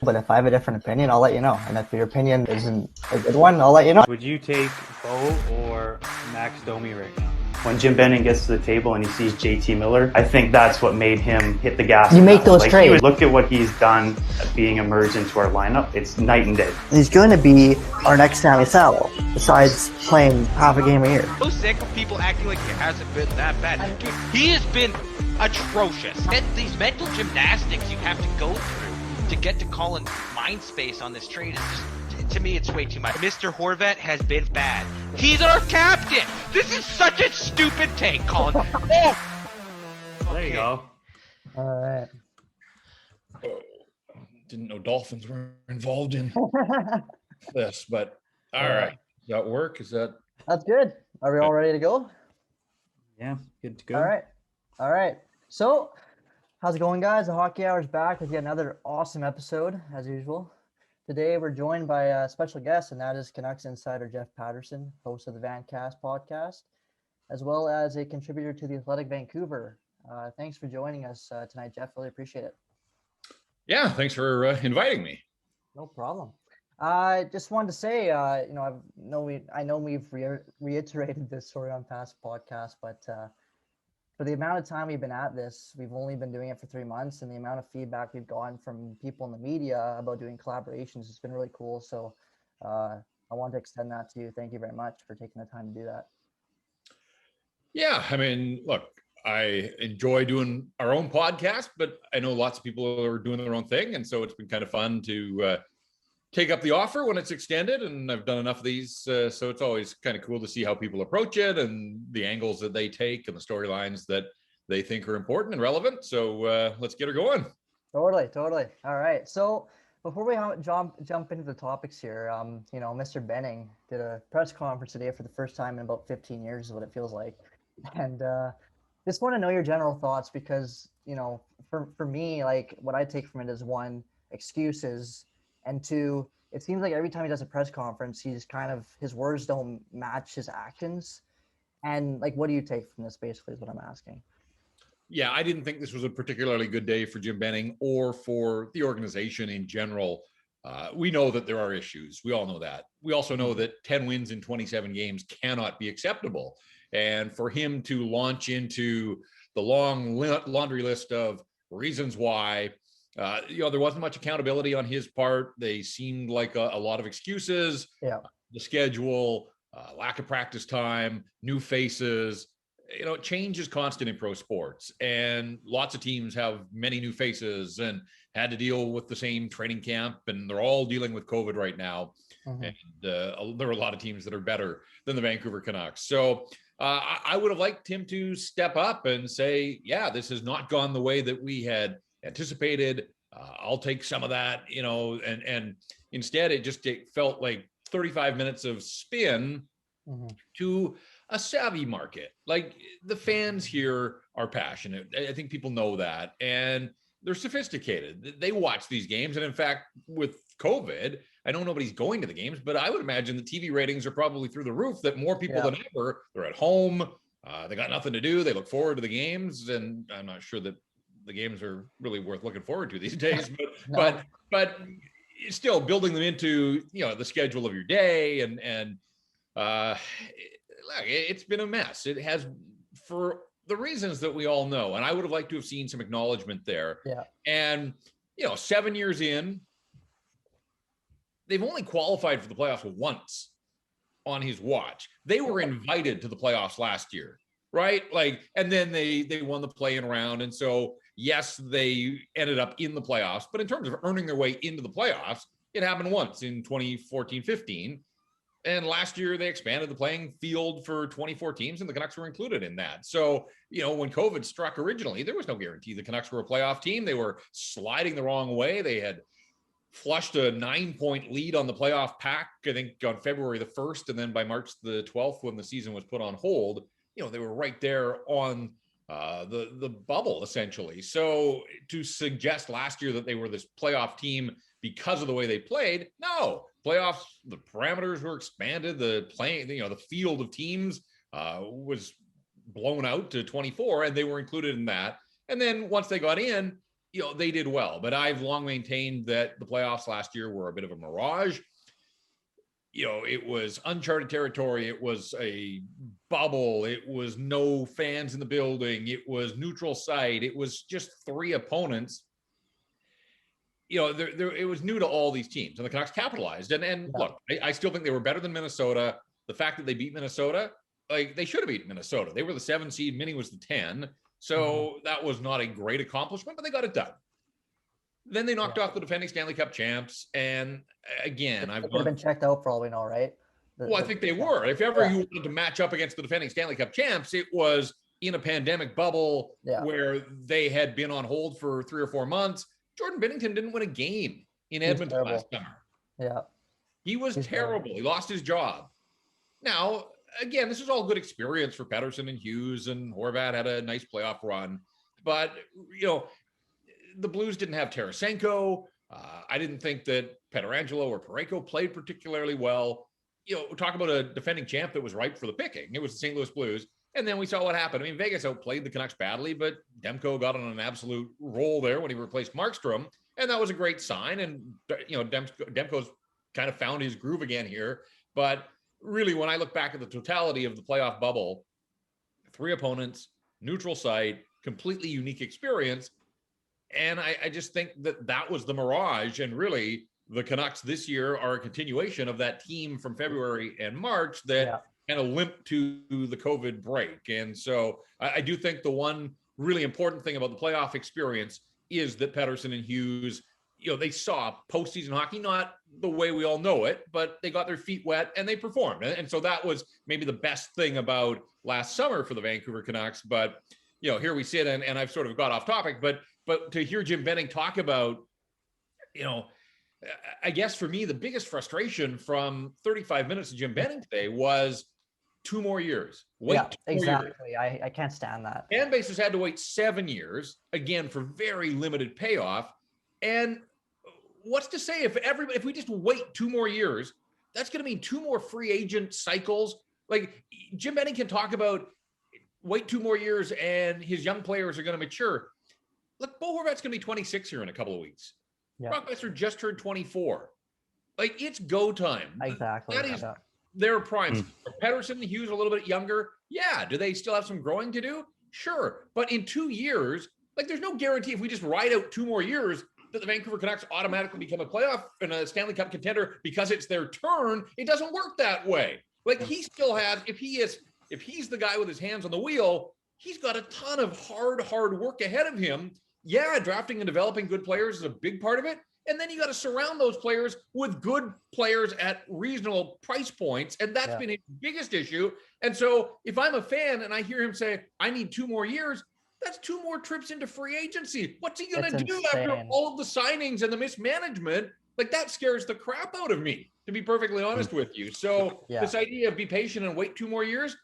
But if I have a different opinion, I'll let you know. And if your opinion isn't a good one, I'll let you know. Would you take Bo or Max Domi right now? When Jim Benning gets to the table and he sees JT Miller, I think that's what made him hit the gas. You make those trades. Look at what he's done being emerged into our lineup. It's night and day. He's going to be our next Sammy Saddle, besides playing half a game a year. So sick of people acting like he hasn't been that bad. Dude, he has been atrocious. And these mental gymnastics you have to go through to get to Colin mind space on this trade is just, to me, it's way too much. Mr. Horvat has been bad. He's our captain. This is such a stupid take, Colin. Oh! There you go. All right. Didn't know Dolphins were involved in this, but all right. Does that work? Is that? That's good. Are we all ready to go? Yeah, good to go. All right. So, how's it going, guys? The Hockey Hour is back with yet another awesome episode, as usual. Today, we're joined by a special guest, and that is Canucks insider Jeff Paterson, host of the VANcast podcast, as well as a contributor to the Athletic Vancouver. Thanks for joining us tonight, Jeff. Really appreciate it. Yeah, thanks for inviting me. No problem. I just wanted to say, I know we've reiterated this story on past podcasts, but for the amount of time we've been at this, we've only been doing it for 3 months, and the amount of feedback we've gotten from people in the media about doing collaborations has been really cool. So I want to extend that to you. Thank you very much for taking the time to do that. Yeah, I mean, look, I enjoy doing our own podcast, but I know lots of people are doing their own thing. And so it's been kind of fun to take up the offer when it's extended. And I've done enough of these. So it's always kind of cool to see how people approach it and the angles that they take and the storylines that they think are important and relevant. So let's get her going. Totally. All right. So before we jump into the topics here, Mr. Benning did a press conference today for the first time in about 15 years is what it feels like. And just want to know your general thoughts because, for me, like what I take from it is one, excuses, and two, it seems like every time he does a press conference, his words don't match his actions. And like, what do you take from this basically is what I'm asking. Yeah, I didn't think this was a particularly good day for Jim Benning or for the organization in general. We know that there are issues. We all know that. We also know that 10 wins in 27 games cannot be acceptable. And for him to launch into the long laundry list of reasons why, there wasn't much accountability on his part. They seemed like a lot of excuses. Yeah. The schedule, lack of practice time, new faces. Change is constant in pro sports, and lots of teams have many new faces and had to deal with the same training camp, and they're all dealing with COVID right now. Mm-hmm. And there are a lot of teams that are better than the Vancouver Canucks. So I would have liked him to step up and say, yeah, this has not gone the way that we had anticipated. I'll take some of that, and instead it felt like 35 minutes of spin to a savvy market. Like the fans here are passionate. I think people know that, and they're sophisticated. They watch these games. And in fact, with COVID, I know nobody's going to the games, but I would imagine the TV ratings are probably through the roof, that more people than ever, they're at home. They got nothing to do. They look forward to the games. And I'm not sure that the games are really worth looking forward to these days, but still building them into, the schedule of your day. And look, it's been a mess. It has, for the reasons that we all know. And I would have liked to have seen some acknowledgement there. Yeah. And, 7 years in, they've only qualified for the playoffs once on his watch. They were invited to the playoffs last year, right? And then they won the play-in round. And so, yes, they ended up in the playoffs, but in terms of earning their way into the playoffs, it happened once in 2014-15. And last year they expanded the playing field for 24 teams, and the Canucks were included in that. So, when COVID struck originally, there was no guarantee the Canucks were a playoff team. They were sliding the wrong way. They had flushed a 9-point lead on the playoff pack, I think on February the 1st. And then by March the 12th, when the season was put on hold, they were right there on the bubble, essentially. So to suggest last year that they were this playoff team because of the way they played, no. Playoffs, the parameters were expanded, the field of teams was blown out to 24, and they were included in that. And then once they got in, they did well, but I've long maintained that the playoffs last year were a bit of a mirage. It was uncharted territory. It was a bubble. It was no fans in the building. It was neutral site. It was just 3 opponents. It was new to all these teams, and the Canucks capitalized. And look, I still think they were better than Minnesota. The fact that they beat Minnesota, like, they should have beaten Minnesota. They were the 7 seed. Minnie was the 10. So that was not a great accomplishment, but they got it done. Then they knocked off the defending Stanley Cup champs. And again, They could have been checked out for all we know, right? I think they were. If ever you wanted to match up against the defending Stanley Cup champs, it was in a pandemic bubble where they had been on hold for 3 or 4 months. Jordan Binnington didn't win a game in Edmonton last summer. Yeah. He was terrible. He lost his job. Now, again, this is all good experience for Paterson and Hughes, and Horvat had a nice playoff run. But, the Blues didn't have Tarasenko. I didn't think that Pietrangelo or Parayko played particularly well. Talk about a defending champ that was ripe for the picking. It was the St. Louis Blues. And then we saw what happened. I mean, Vegas outplayed the Canucks badly, but Demko got on an absolute roll there when he replaced Markstrom. And that was a great sign. And, Demko's kind of found his groove again here. But really, when I look back at the totality of the playoff bubble, 3 opponents, neutral site, completely unique experience. And I just think that was the mirage. And really, the Canucks this year are a continuation of that team from February and March that kind of limped to the COVID break. And so I do think the one really important thing about the playoff experience is that Paterson and Hughes, they saw postseason hockey, not the way we all know it, but they got their feet wet and they performed. And so that was maybe the best thing about last summer for the Vancouver Canucks. But, here we sit, and I've sort of got off topic, but to hear Jim Benning talk about, I guess for me, the biggest frustration from 35 minutes of Jim Benning today was 2 more years. Exactly. I can't stand that. Fan bases had to wait 7 years, again, for very limited payoff. And what's to say if we just wait 2 more years, that's going to mean 2 more free agent cycles. Like, Jim Benning can talk about wait 2 more years and his young players are going to mature. Look, Bo Horvat's going to be 26 here in a couple of weeks. Brock Besser just turned 24. Like, it's go time. Exactly. That is their primes. Paterson and Hughes a little bit younger. Yeah. Do they still have some growing to do? Sure. But in 2 years, like, there's no guarantee if we just ride out 2 more years that the Vancouver Canucks automatically become a playoff and a Stanley Cup contender because it's their turn. It doesn't work that way. Like, he still has, if he's the guy with his hands on the wheel, he's got a ton of hard work ahead of him. Yeah, drafting and developing good players is a big part of it. And then you got to surround those players with good players at reasonable price points. And that's been his biggest issue. And so if I'm a fan and I hear him say, I need 2 more years, that's 2 more trips into free agency. What's he going to do after all of the signings and the mismanagement? Like, that scares the crap out of me, to be perfectly honest with you. So this idea of be patient and wait 2 more years,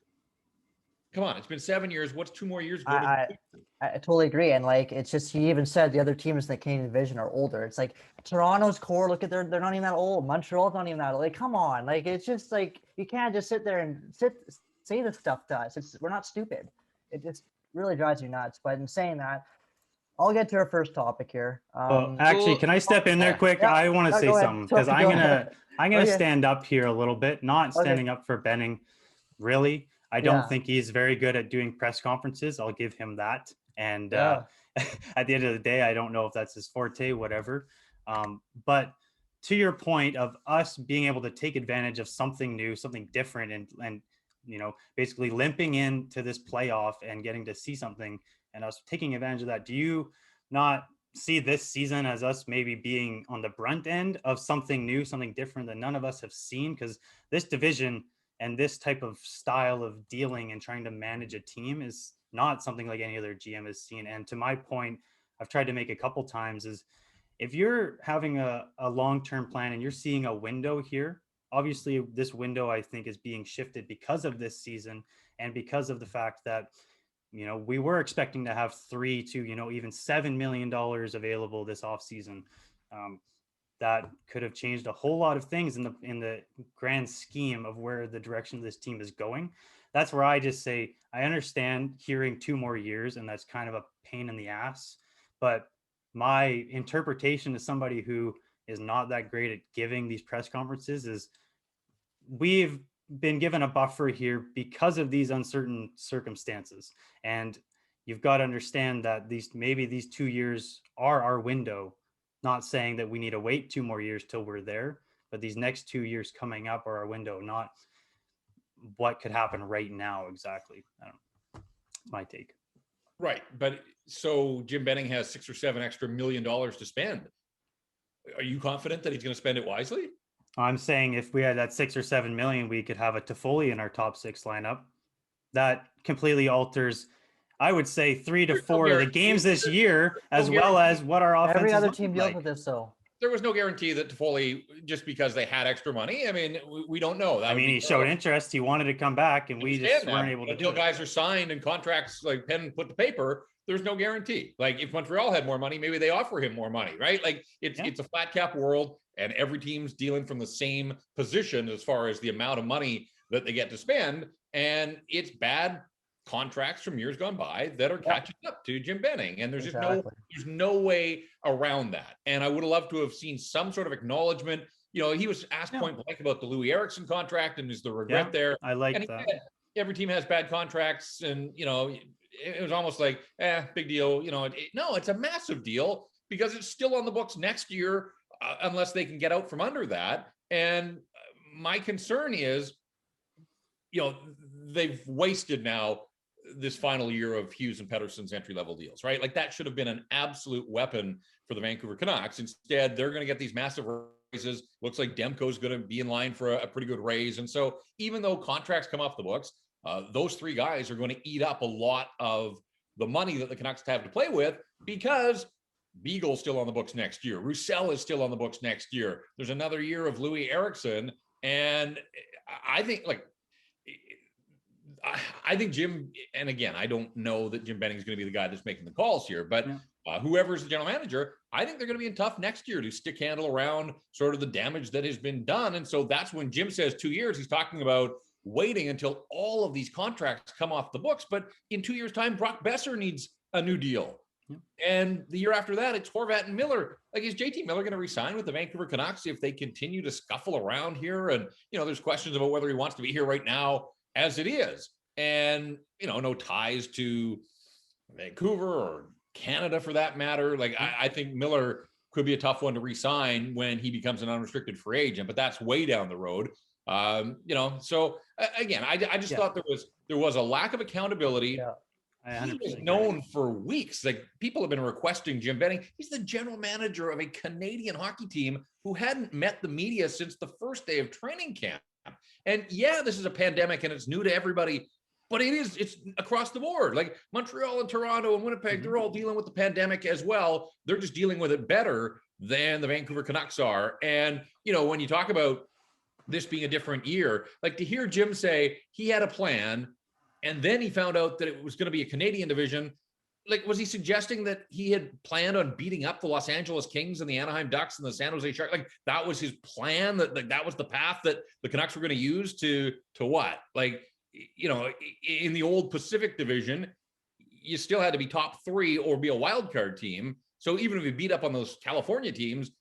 come on, it's been 7 years. What's 2 more years? I totally agree. And like, it's just, he even said the other teams in the Canadian division are older. It's like Toronto's core, look at they're not even that old. Montreal's not even that old. Like, come on. Like, it's just like, you can't just sit there and say this stuff to us. We're not stupid. It just really drives you nuts. But in saying that, I'll get to our first topic here. Actually, can I step in there quick? Yeah. I want to say something, because I'm gonna stand up here a little bit, not standing up for Benning, really. I don't think he's very good at doing press conferences. I'll give him that. And at the end of the day, I don't know if that's his forte, whatever. But to your point of us being able to take advantage of something new, something different, and basically limping into this playoff and getting to see something and us taking advantage of that. Do you not see this season as us maybe being on the brunt end of something new, something different that none of us have seen? Because this division and this type of style of dealing and trying to manage a team is not something like any other GM has seen. And to my point, I've tried to make a couple times, is if you're having a long-term plan and you're seeing a window here, obviously this window I think is being shifted because of this season and because of the fact that, we were expecting to have $3 to, even $7 million available this offseason. That could have changed a whole lot of things in the grand scheme of where the direction of this team is going. That's where I just say, I understand hearing 2 more years, and that's kind of a pain in the ass, but my interpretation as somebody who is not that great at giving these press conferences is we've been given a buffer here because of these uncertain circumstances. And you've got to understand that maybe these 2 years are our window, not saying that we need to wait 2 more years till we're there, but these next 2 years coming up are our window, not what could happen right now exactly. I don't know. It's my take. Right. But so Jim Benning has $6 or $7 extra million to spend. Are you confident that he's going to spend it wisely? I'm saying if we had that 6 or 7 million, we could have a Toffoli in our top 6 lineup. That completely alters, I would say, 3 to 4 of the games this year, as well as what our offense Every is other looking team deals like. with this, so. There was no guarantee that Toffoli, just because they had extra money. I mean, we don't know. I mean, he showed interest. He wanted to come back, and we just weren't able to do it. Until guys are signed and contracts, like pen and put to paper, there's no guarantee. Like if Montreal had more money, maybe they offer him more money, right? Like it's a flat cap world, and every team's dealing from the same position as far as the amount of money that they get to spend. And it's bad contracts from years gone by that are catching up to Jim Benning. And there's just there's no way around that. And I would have loved to have seen some sort of acknowledgement. You know, he was asked point blank about the Louis Eriksson contract and is the regret there. I like that. Said, every team has bad contracts, and you know, it was almost like, big deal. You know, no, it's a massive deal because it's still on the books next year unless they can get out from under that. And my concern is, you know, they've wasted now this final year of Hughes and Peterson's entry-level deals, right? Like that should have been an absolute weapon for the Vancouver Canucks. Instead, they're going to get these massive raises. Looks like Demko's going to be in line for a pretty good raise. And so even though contracts come off the books, those 3 guys are going to eat up a lot of the money that the Canucks have to play with because Beagle's still on the books next year. Roussel is still on the books next year. There's another year of Louis Eriksson. And I think Jim, and again, I don't know that Jim Benning is going to be the guy that's making the calls here, but whoever's the general manager, I think they're going to be in tough next year to stick handle around sort of the damage that has been done. And so that's when Jim says 2 years, he's talking about waiting until all of these contracts come off the books. But in 2 years' time, Brock Besser needs a new deal. And the year after that, it's Horvat and Miller. Like, is JT Miller going to resign with the Vancouver Canucks if they continue to scuffle around here? And, you know, there's questions about whether he wants to be here right now as it is. And, you know, no ties to Vancouver or Canada for that matter. Like, I think Miller could be a tough one to re-sign when he becomes an unrestricted free agent, but that's way down the road. You know, so again, I just thought there was a lack of accountability. He was known for weeks. Like, people have been requesting Jim Benning. He's the general manager of a Canadian hockey team who hadn't met the media since the first day of training camp. And yeah, this is a pandemic and it's new to everybody, but it's across the board. Like Montreal and Toronto and Winnipeg, they're all dealing with the pandemic as well. They're just dealing with it better than the Vancouver Canucks are. And, you know, when you talk about this being a different year, like to hear Jim say he had a plan and then he found out that it was going to be a Canadian division. Like, was he suggesting that he had planned on beating up the Los Angeles Kings and the Anaheim Ducks and the San Jose Sharks? Like, that was his plan, that was the path that the Canucks were going to use to what? Like, you know, in the old Pacific division, you still had to be top 3 or be a wild card team. So even if you beat up on those California teams,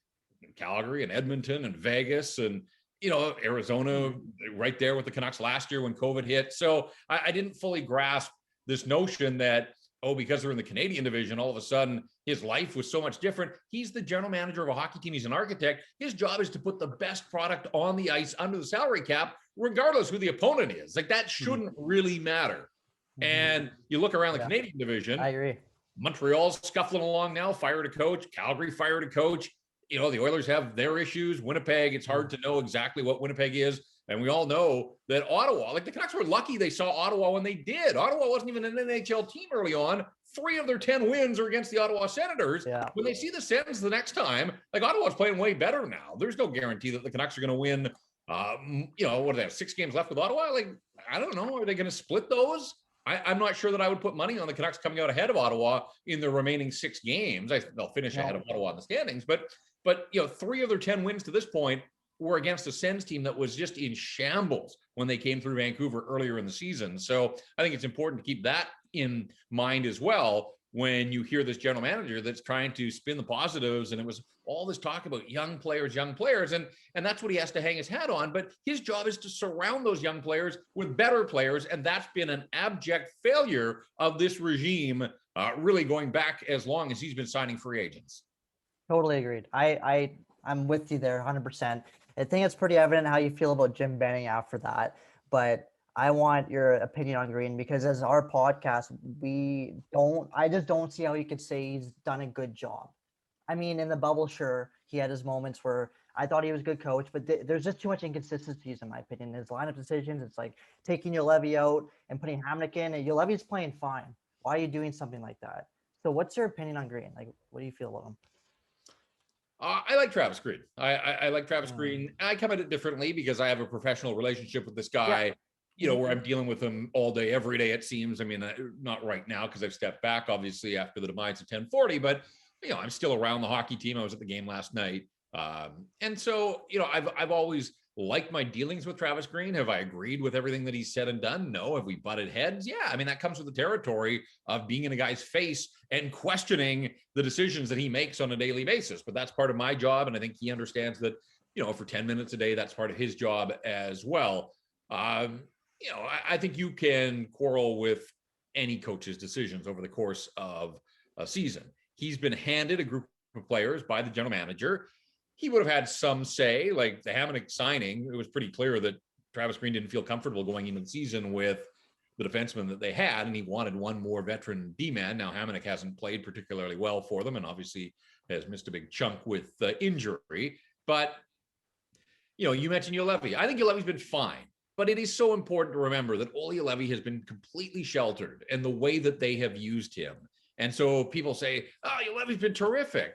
Calgary and Edmonton and Vegas and, you know, Arizona right there with the Canucks last year when COVID hit. So I didn't fully grasp this notion that, because they're in the Canadian division, all of a sudden his life was so much different. He's the general manager of a hockey team. He's an architect. His job is to put the best product on the ice under the salary cap, regardless who the opponent is. Like, that shouldn't really matter. And you look around the Canadian division. I agree. Montreal's scuffling along now, fired a coach. Calgary fired a coach. You know, the Oilers have their issues. Winnipeg, it's hard to know exactly what Winnipeg is. And we all know that Ottawa, like the Canucks were lucky they saw Ottawa when they did. Ottawa wasn't even an NHL team early on. 3 of their 10 wins are against the Ottawa Senators. When they see the Sens the next time, like, Ottawa's playing way better now. There's no guarantee that the Canucks are going to win. You know, what do they have, 6 games left with Ottawa? Like, I don't know. Are they going to split those? I'm not sure that I would put money on the Canucks coming out ahead of Ottawa in the remaining 6 games. They'll finish ahead of Ottawa in the standings. But you know, 3 of their 10 wins to this point were against a Sens team that was just in shambles when they came through Vancouver earlier in the season. So I think it's important to keep that in mind as well, when you hear this general manager that's trying to spin the positives, and it was all this talk about young players, and that's what he has to hang his hat on. But his job is to surround those young players with better players, and that's been an abject failure of this regime, really going back as long as he's been signing free agents. Totally agreed. I'm with you there 100%. I think it's pretty evident how you feel about Jim Benning after that, but I want your opinion on Green, because as our podcast, I just don't see how you could say he's done a good job. I mean, in the bubble, sure, he had his moments where I thought he was a good coach, but there's just too much inconsistencies, in my opinion. His lineup decisions, it's like taking Joulevi out and putting Hamonic in, and Joulevi's playing fine. Why are you doing something like that? So what's your opinion on Green? Like, what do you feel about him? I like Travis Green. I like Travis Green. I come at it differently because I have a professional relationship with this guy. Yeah. Where I'm dealing with him all day, every day, it seems. I mean, not right now because I've stepped back, obviously, after the demise of 1040, but, I'm still around the hockey team. I was at the game last night. And so, I've always liked my dealings with Travis Green. Have I agreed with everything that he's said and done? No. Have we butted heads? Yeah. I mean, that comes with the territory of being in a guy's face and questioning the decisions that he makes on a daily basis. But that's part of my job. And I think he understands that, for 10 minutes a day, that's part of his job as well. I think you can quarrel with any coach's decisions over the course of a season. He's been handed a group of players by the general manager. He would have had some say, like the Hamonic signing. It was pretty clear that Travis Green didn't feel comfortable going into the season with the defenseman that they had, and he wanted one more veteran D-man. Now, Hamonic hasn't played particularly well for them, and obviously has missed a big chunk with injury. But, you mentioned Joulevi. I think Joulevi's been fine. But it is so important to remember that Olli Joulevi has been completely sheltered in the way that they have used him. And so people say, Joulevi's been terrific.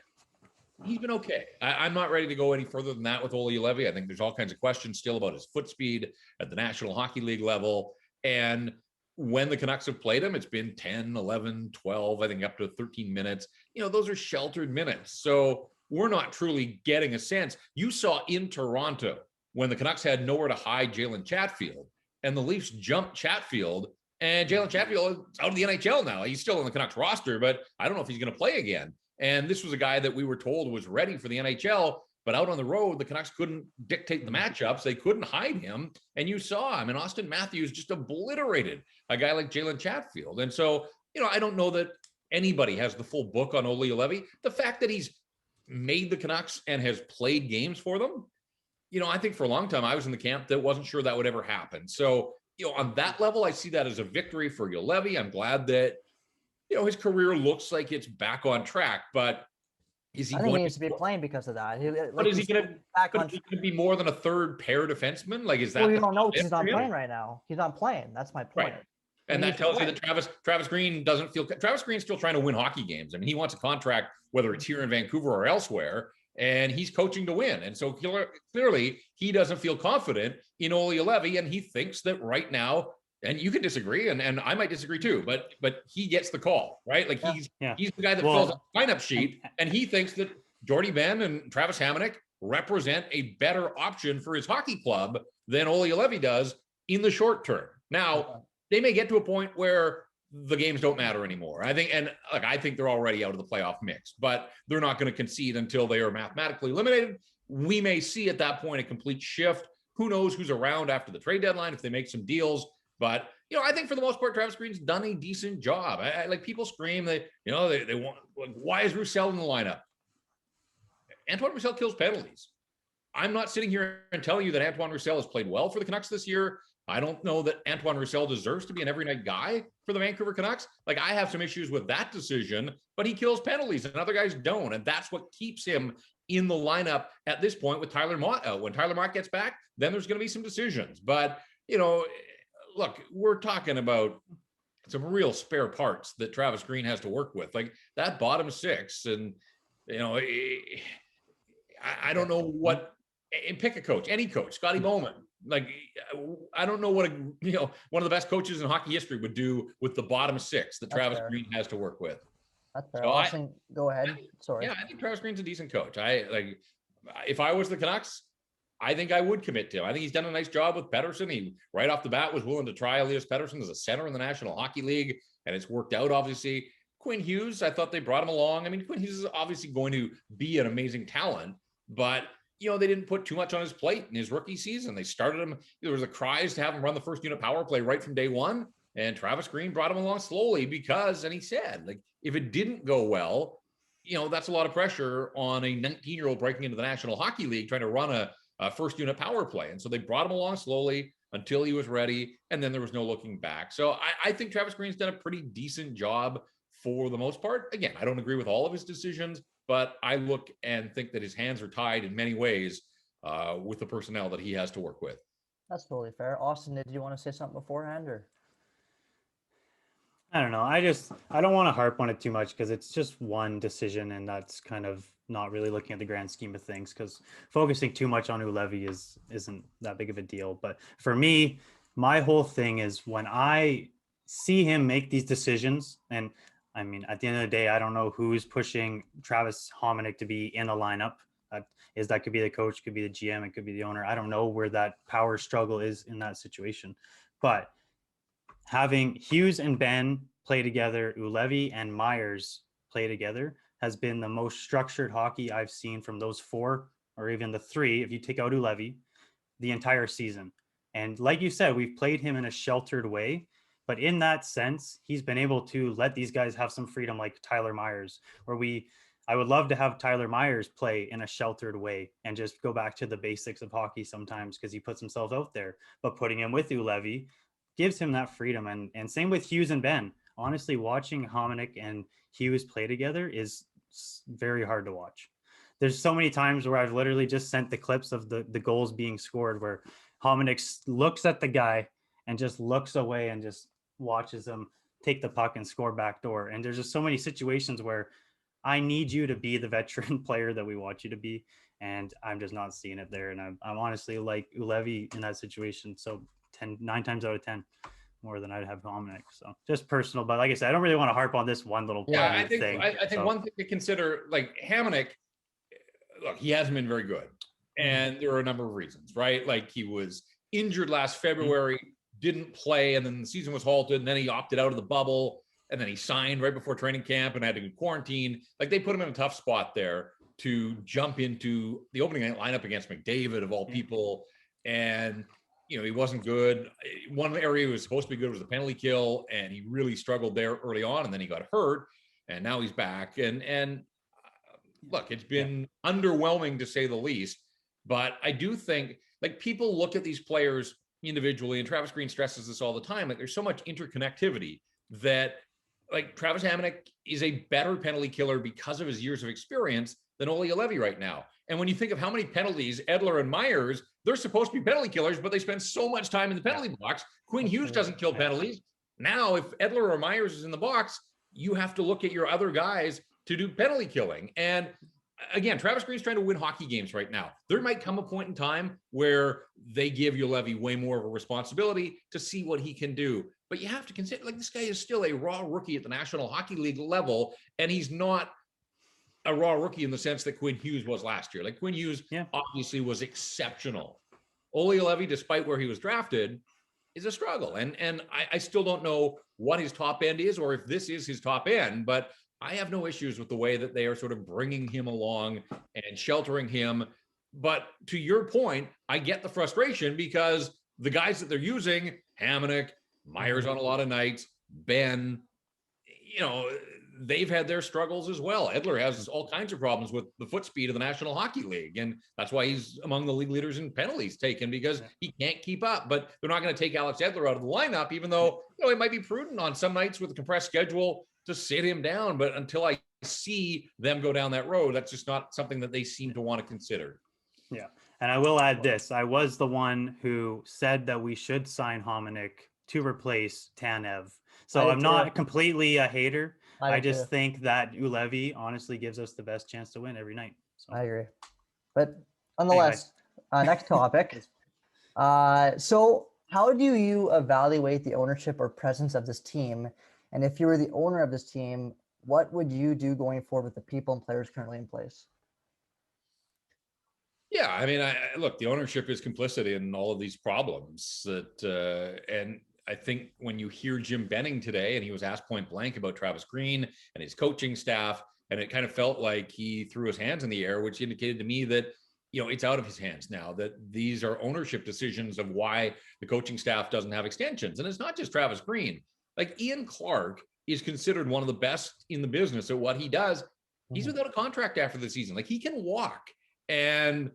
He's been okay. I'm not ready to go any further than that with Olli Joulevi. I think there's all kinds of questions still about his foot speed at the National Hockey League level. And when the Canucks have played him, it's been 10, 11, 12, I think up to 13 minutes. Those are sheltered minutes. So we're not truly getting a sense. You saw in Toronto, when the Canucks had nowhere to hide Jalen Chatfield, and the Leafs jumped Chatfield, and Jalen Chatfield is out of the NHL now. He's still on the Canucks roster, but I don't know if he's going to play again. And this was a guy that we were told was ready for the NHL, but out on the road, the Canucks couldn't dictate the matchups. They couldn't hide him. And you saw him, and Austin Matthews just obliterated a guy like Jalen Chatfield. And so, I don't know that anybody has the full book on Olli Joulevi. The fact that he's made the Canucks and has played games for them, I think for a long time I was in the camp that wasn't sure that would ever happen. So, on that level, I see that as a victory for Joulevi. I'm glad that, his career looks like it's back on track, but is he going to be playing because of that? But is he going to be more than a third pair defenseman? Like, is that? Well, you don't know because he's not playing right now. He's not playing. That's my point. Right. And that tells you that Travis Green doesn't feel. Travis Green's still trying to win hockey games. I mean, he wants a contract, whether it's here in Vancouver or elsewhere. And he's coaching to win. And so clearly he doesn't feel confident in Olli Joulevi, and he thinks that right now, and you can disagree, and I might disagree too, but he gets the call, right? Like he's the guy that fills a lineup sheet, and he thinks that Jordy Ben and Travis Hamonic represent a better option for his hockey club than Olli Joulevi does in the short term. Now, they may get to a point where the games don't matter anymore. I think they're already out of the playoff mix, but they're not going to concede until they are mathematically eliminated. We may see at that point a complete shift. Who knows who's around after the trade deadline if they make some deals. But, I think for the most part, Travis Green's done a decent job. I like people scream they want, like, why is Roussel in the lineup? Antoine Roussel kills penalties. I'm not sitting here and telling you that Antoine Roussel has played well for the Canucks this year. I don't know that Antoine Roussel deserves to be an every night guy for the Vancouver Canucks. Like, I have some issues with that decision, but he kills penalties and other guys don't. And that's what keeps him in the lineup at this point with Tyler Mott out. When Tyler Mott gets back, then there's going to be some decisions. But, look, we're talking about some real spare parts that Travis Green has to work with. Like that bottom six. And, I don't know what, and pick a coach, any coach, Scotty Bowman. Like, I don't know what one of the best coaches in hockey history would do with the bottom six that Travis Green has to work with. That's fair. So go ahead. Sorry. Yeah, I think Travis Green's a decent coach. If I was the Canucks, I think I would commit to him. I think he's done a nice job with Peterson. He right off the bat was willing to try Elias Peterson as a center in the National Hockey League, and it's worked out, obviously. Quinn Hughes, I thought they brought him along. I mean, Quinn Hughes is obviously going to be an amazing talent, but they didn't put too much on his plate in his rookie season. They started him. There was the cries to have him run the first unit power play right from day one. And Travis Green brought him along slowly because, and he said, like, if it didn't go well, that's a lot of pressure on a 19-year-old breaking into the National Hockey League, trying to run a first unit power play. And so they brought him along slowly until he was ready. And then there was no looking back. So I think Travis Green's done a pretty decent job for the most part. Again, I don't agree with all of his decisions, but I look and think that his hands are tied in many ways with the personnel that he has to work with. That's totally fair. Austin, did you want to say something beforehand, or? I don't know. I don't want to harp on it too much because it's just one decision, and that's kind of not really looking at the grand scheme of things, because focusing too much on Joulevi isn't that big of a deal. But for me, my whole thing is when I see him make these decisions, and I mean, at the end of the day, I don't know who's pushing Travis Hamonic to be in a lineup. That could be the coach, could be the GM, it could be the owner. I don't know where that power struggle is in that situation. But having Hughes and Ben play together, Joulevi and Myers play together, has been the most structured hockey I've seen from those four, or even the three, if you take out Joulevi, the entire season. And like you said, we've played him in a sheltered way. But in that sense, he's been able to let these guys have some freedom, like Tyler Myers, I would love to have Tyler Myers play in a sheltered way and just go back to the basics of hockey sometimes, because he puts himself out there. But putting him with Joulevi gives him that freedom. And same with Hughes and Ben. Honestly, watching Hamonic and Hughes play together is very hard to watch. There's so many times where I've literally just sent the clips of the goals being scored where Hamonic looks at the guy and just looks away and just watches him take the puck and score backdoor. And there's just so many situations where I need you to be the veteran player that we want you to be, and I'm just not seeing it there. And I'm honestly like Joulevi in that situation. So 9 times out of 10 more than I'd have Hamonic. So just personal, but like I said, I don't really want to harp on this one little I think thing. I think one thing to consider, like Hamonic, look, he hasn't been very good, and there are a number of reasons, right? Like he was injured last February, didn't play, and then the season was halted, and then he opted out of the bubble, and then he signed right before training camp and had to quarantine. Like they put him in a tough spot there to jump into the opening night lineup against McDavid of all people. And he wasn't good. One area he was supposed to be good was the penalty kill, and he really struggled there early on, and then he got hurt, and now he's back. And look, it's been underwhelming to say the least, but I do think, like, people look at these players individually, and Travis Green stresses this all the time, like there's so much interconnectivity that, like, Travis Hamonic is a better penalty killer because of his years of experience than Olli Joulevi right now. And when you think of how many penalties Edler and Myers, they're supposed to be penalty killers, but they spend so much time in the penalty box. Quinn Hughes doesn't kill penalties. Now, if Edler or Myers is in the box, you have to look at your other guys to do penalty killing. And again, Travis Green's trying to win hockey games right now. There might come a point in time where they give Joulevi way more of a responsibility to see what he can do. But you have to consider, like, this guy is still a raw rookie at the National Hockey League level, and he's not a raw rookie in the sense that Quinn Hughes was last year. Like, Quinn Hughes obviously was exceptional. Olli Joulevi, despite where he was drafted, is a struggle. And I still don't know what his top end is, or if this is his top end, but I have no issues with the way that they are sort of bringing him along and sheltering him. But to your point, I get the frustration because the guys that they're using, Hamonic, Myers on a lot of nights, Ben, they've had their struggles as well. Edler has all kinds of problems with the foot speed of the National Hockey League. And that's why he's among the league leaders in penalties taken, because he can't keep up. But they're not going to take Alex Edler out of the lineup, even though, it might be prudent on some nights with a compressed schedule to sit him down. But until I see them go down that road, that's just not something that they seem to want to consider. Yeah. And I will add this. I was the one who said that we should sign Hamonic to replace Tanev. So I'm not completely a hater. I just think that Joulevi honestly gives us the best chance to win every night. So. I agree. But nonetheless, next topic. So how do you evaluate the ownership or presence of this team? And if you were the owner of this team, what would you do going forward with the people and players currently in place? Yeah, I mean, look, the ownership is complicit in all of these problems and I think when you hear Jim Benning today, and he was asked point blank about Travis Green and his coaching staff, and it kind of felt like he threw his hands in the air, which indicated to me that, it's out of his hands now, that these are ownership decisions of why the coaching staff doesn't have extensions. And it's not just Travis Green. Like, Ian Clark is considered one of the best in the business at what he does. He's without a contract after the season. Like, he can walk. And,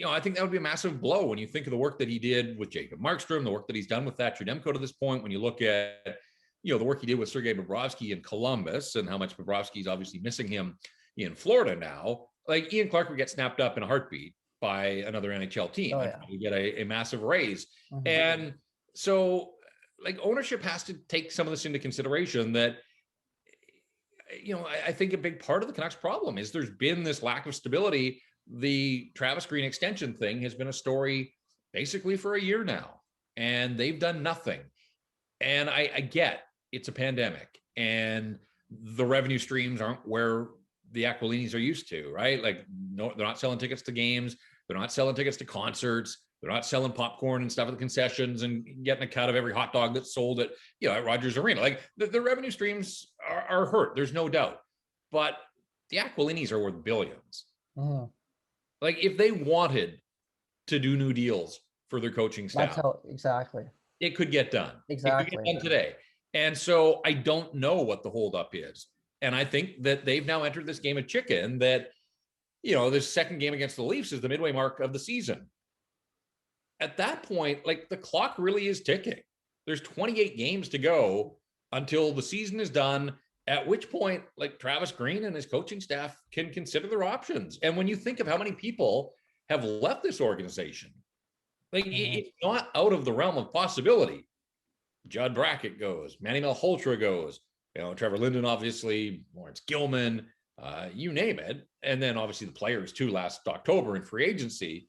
I think that would be a massive blow when you think of the work that he did with Jacob Markstrom, the work that he's done with Thatcher Demko to this point. When you look at, the work he did with Sergei Bobrovsky in Columbus, and how much Bobrovsky's obviously missing him in Florida now. Like, Ian Clark would get snapped up in a heartbeat by another NHL team. You get a massive raise. And so, like, ownership has to take some of this into consideration, that, I think a big part of the Canucks problem is there's been this lack of stability. The Travis Green extension thing has been a story basically for a year now, and they've done nothing. And I get it's a pandemic and the revenue streams aren't where the Aquilinis are used to, right? Like, no, they're not selling tickets to games. They're not selling tickets to concerts. They're not selling popcorn and stuff at the concessions and getting a cut of every hot dog that's sold at, at Rogers Arena. Like, the revenue streams are hurt. There's no doubt. But the Aquilinis are worth billions. Like, if they wanted to do new deals for their coaching staff, exactly, it could get done. Exactly. It could get done today. And so I don't know what the holdup is. And I think that they've now entered this game of chicken, that, this second game against the Leafs is the midway mark of the season. At that point, like, the clock really is ticking. There's 28 games to go until the season is done, at which point, like, Travis Green and his coaching staff can consider their options. And when you think of how many people have left this organization, like, it's not out of the realm of possibility. Judd Brackett goes, Manny Malhotra goes, Trevor Linden, obviously, Lawrence Gilman, you name it. And then obviously the players too, last October in free agency.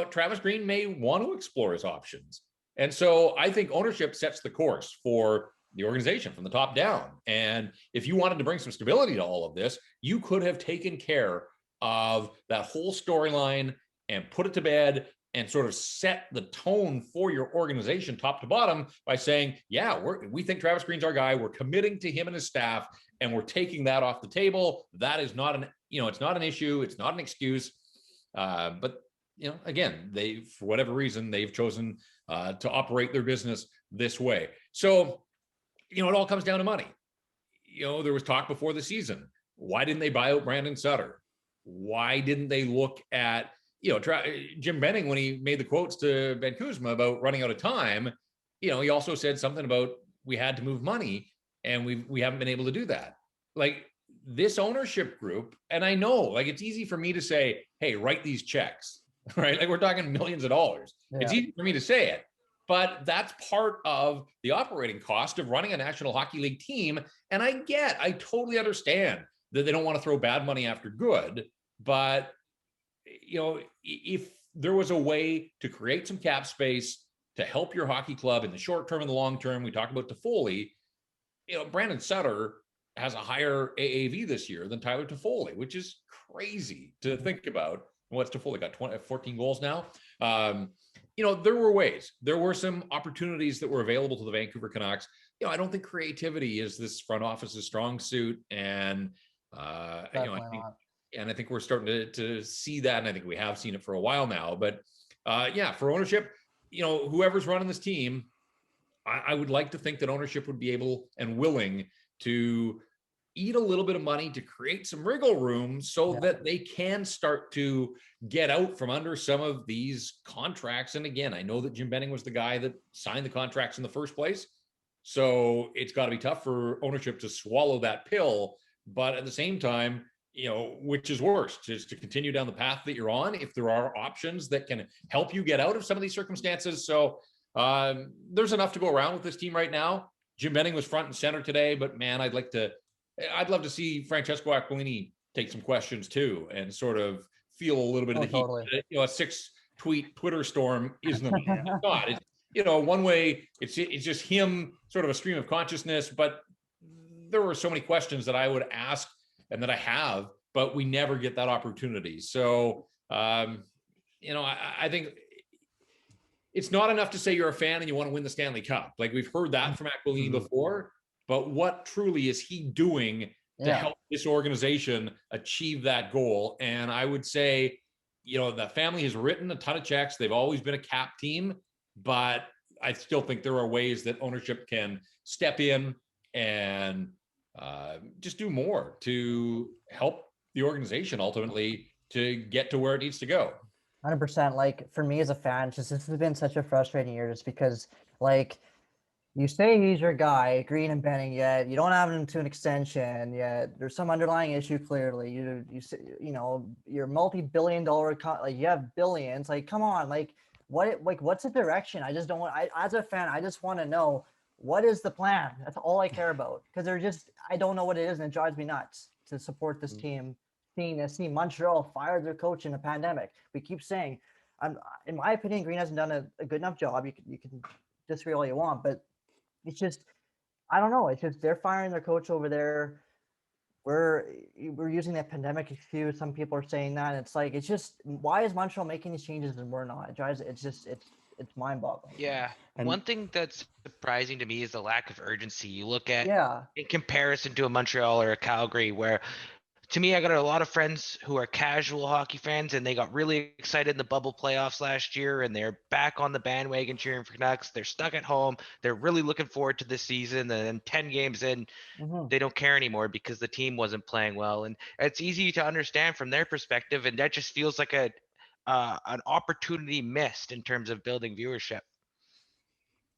Travis Green may want to explore his options. And so I think ownership sets the course for the organization from the top down. And if you wanted to bring some stability to all of this, you could have taken care of that whole storyline and put it to bed and sort of set the tone for your organization top to bottom by saying, yeah, we think Travis Green's our guy. We're committing to him and his staff, and we're taking that off the table. That is not it's not an issue. It's not an excuse. But again, for whatever reason, they've chosen to operate their business this way. So, it all comes down to money. There was talk before the season. Why didn't they buy out Brandon Sutter? Why didn't they look at, Jim Benning, when he made the quotes to Ben Kuzma about running out of time, he also said something about we had to move money, and we haven't been able to do that. Like, this ownership group, and I know, like, it's easy for me to say, hey, write these checks, right? Like, we're talking millions of dollars. Yeah. It's easy for me to say it, but that's part of the operating cost of running a National Hockey League team. And I totally understand that they don't want to throw bad money after good, but if there was a way to create some cap space to help your hockey club in the short term and the long term, we talk about Toffoli, Brandon Sutter has a higher AAV this year than Tyler Toffoli, which is crazy to think about. What's Toffoli got? 14 goals now. There were ways. There were some opportunities that were available to the Vancouver Canucks. I don't think creativity is this front office's strong suit, and I think we're starting to see that, and I think we have seen it for a while now. But for ownership, whoever's running this team, I would like to think that ownership would be able and willing to eat a little bit of money to create some wriggle room so that they can start to get out from under some of these contracts. And again, I know that Jim Benning was the guy that signed the contracts in the first place. So it's got to be tough for ownership to swallow that pill. But at the same time, which is worse, just to continue down the path that you're on, if there are options that can help you get out of some of these circumstances. So there's enough to go around with this team right now. Jim Benning was front and center today, but man, I'd love to see Francesco Aquilini take some questions too, and sort of feel a little bit of the heat. A 6-tweet Twitter storm isn't not. One way it's just him, sort of a stream of consciousness, but there were so many questions that I would ask and that I have, but we never get that opportunity. So, I think it's not enough to say you're a fan and you want to win the Stanley Cup. Like we've heard that from Aquilini before, but what truly is he doing to help this organization achieve that goal? And I would say, the family has written a ton of checks. They've always been a cap team, but I still think there are ways that ownership can step in and just do more to help the organization ultimately to get to where it needs to go. 100%. Like for me as a fan, this has been such a frustrating year, just because like you say he's your guy, Green and Benning, yet you don't have him to an extension yet. There's some underlying issue clearly. You're multi-billion-dollar, like you have billions. Like, come on, what's the direction? I just don't want. As a fan, I just want to know what is the plan. That's all I care about, because I don't know what it is, and it drives me nuts to support this team. Seeing Montreal fire their coach in a pandemic. We keep saying, in my opinion, Green hasn't done a good enough job. You can disagree all you want, but it's just, I don't know. It's just they're firing their coach over there. We're using that pandemic excuse. Some people are saying that. It's like, it's just, why is Montreal making these changes and we're not? It's mind-boggling. Yeah. And one thing that's surprising to me is the lack of urgency. You look at, in comparison to a Montreal or a Calgary, where to me, I got a lot of friends who are casual hockey fans, and they got really excited in the bubble playoffs last year, and they're back on the bandwagon cheering for Canucks. They're stuck at home. They're really looking forward to this season. And then 10 games in, they don't care anymore because the team wasn't playing well. And it's easy to understand from their perspective, and that just feels like an opportunity missed in terms of building viewership.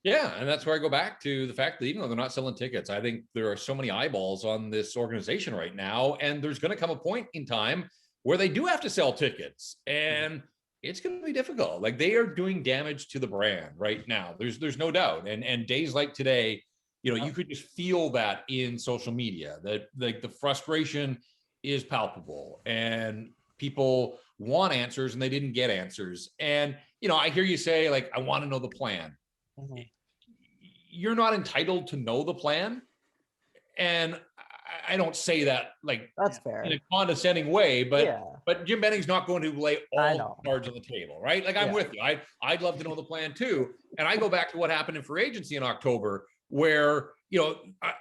Yeah, and that's where I go back to the fact that even though they're not selling tickets, I think there are so many eyeballs on this organization right now, and there's going to come a point in time where they do have to sell tickets, and it's going to be difficult. Like, they are doing damage to the brand right now. There's no doubt. And days like today, you could just feel that in social media, that like the frustration is palpable, and people want answers and they didn't get answers. And I hear you say, like, I want to know the plan. You're not entitled to know the plan, and I don't say that like that's fair in a condescending way, but Jim Benning's not going to lay all the cards on the table, right? Like, I'm with you. I'd love to know the plan too. And I go back to what happened in free agency in October, where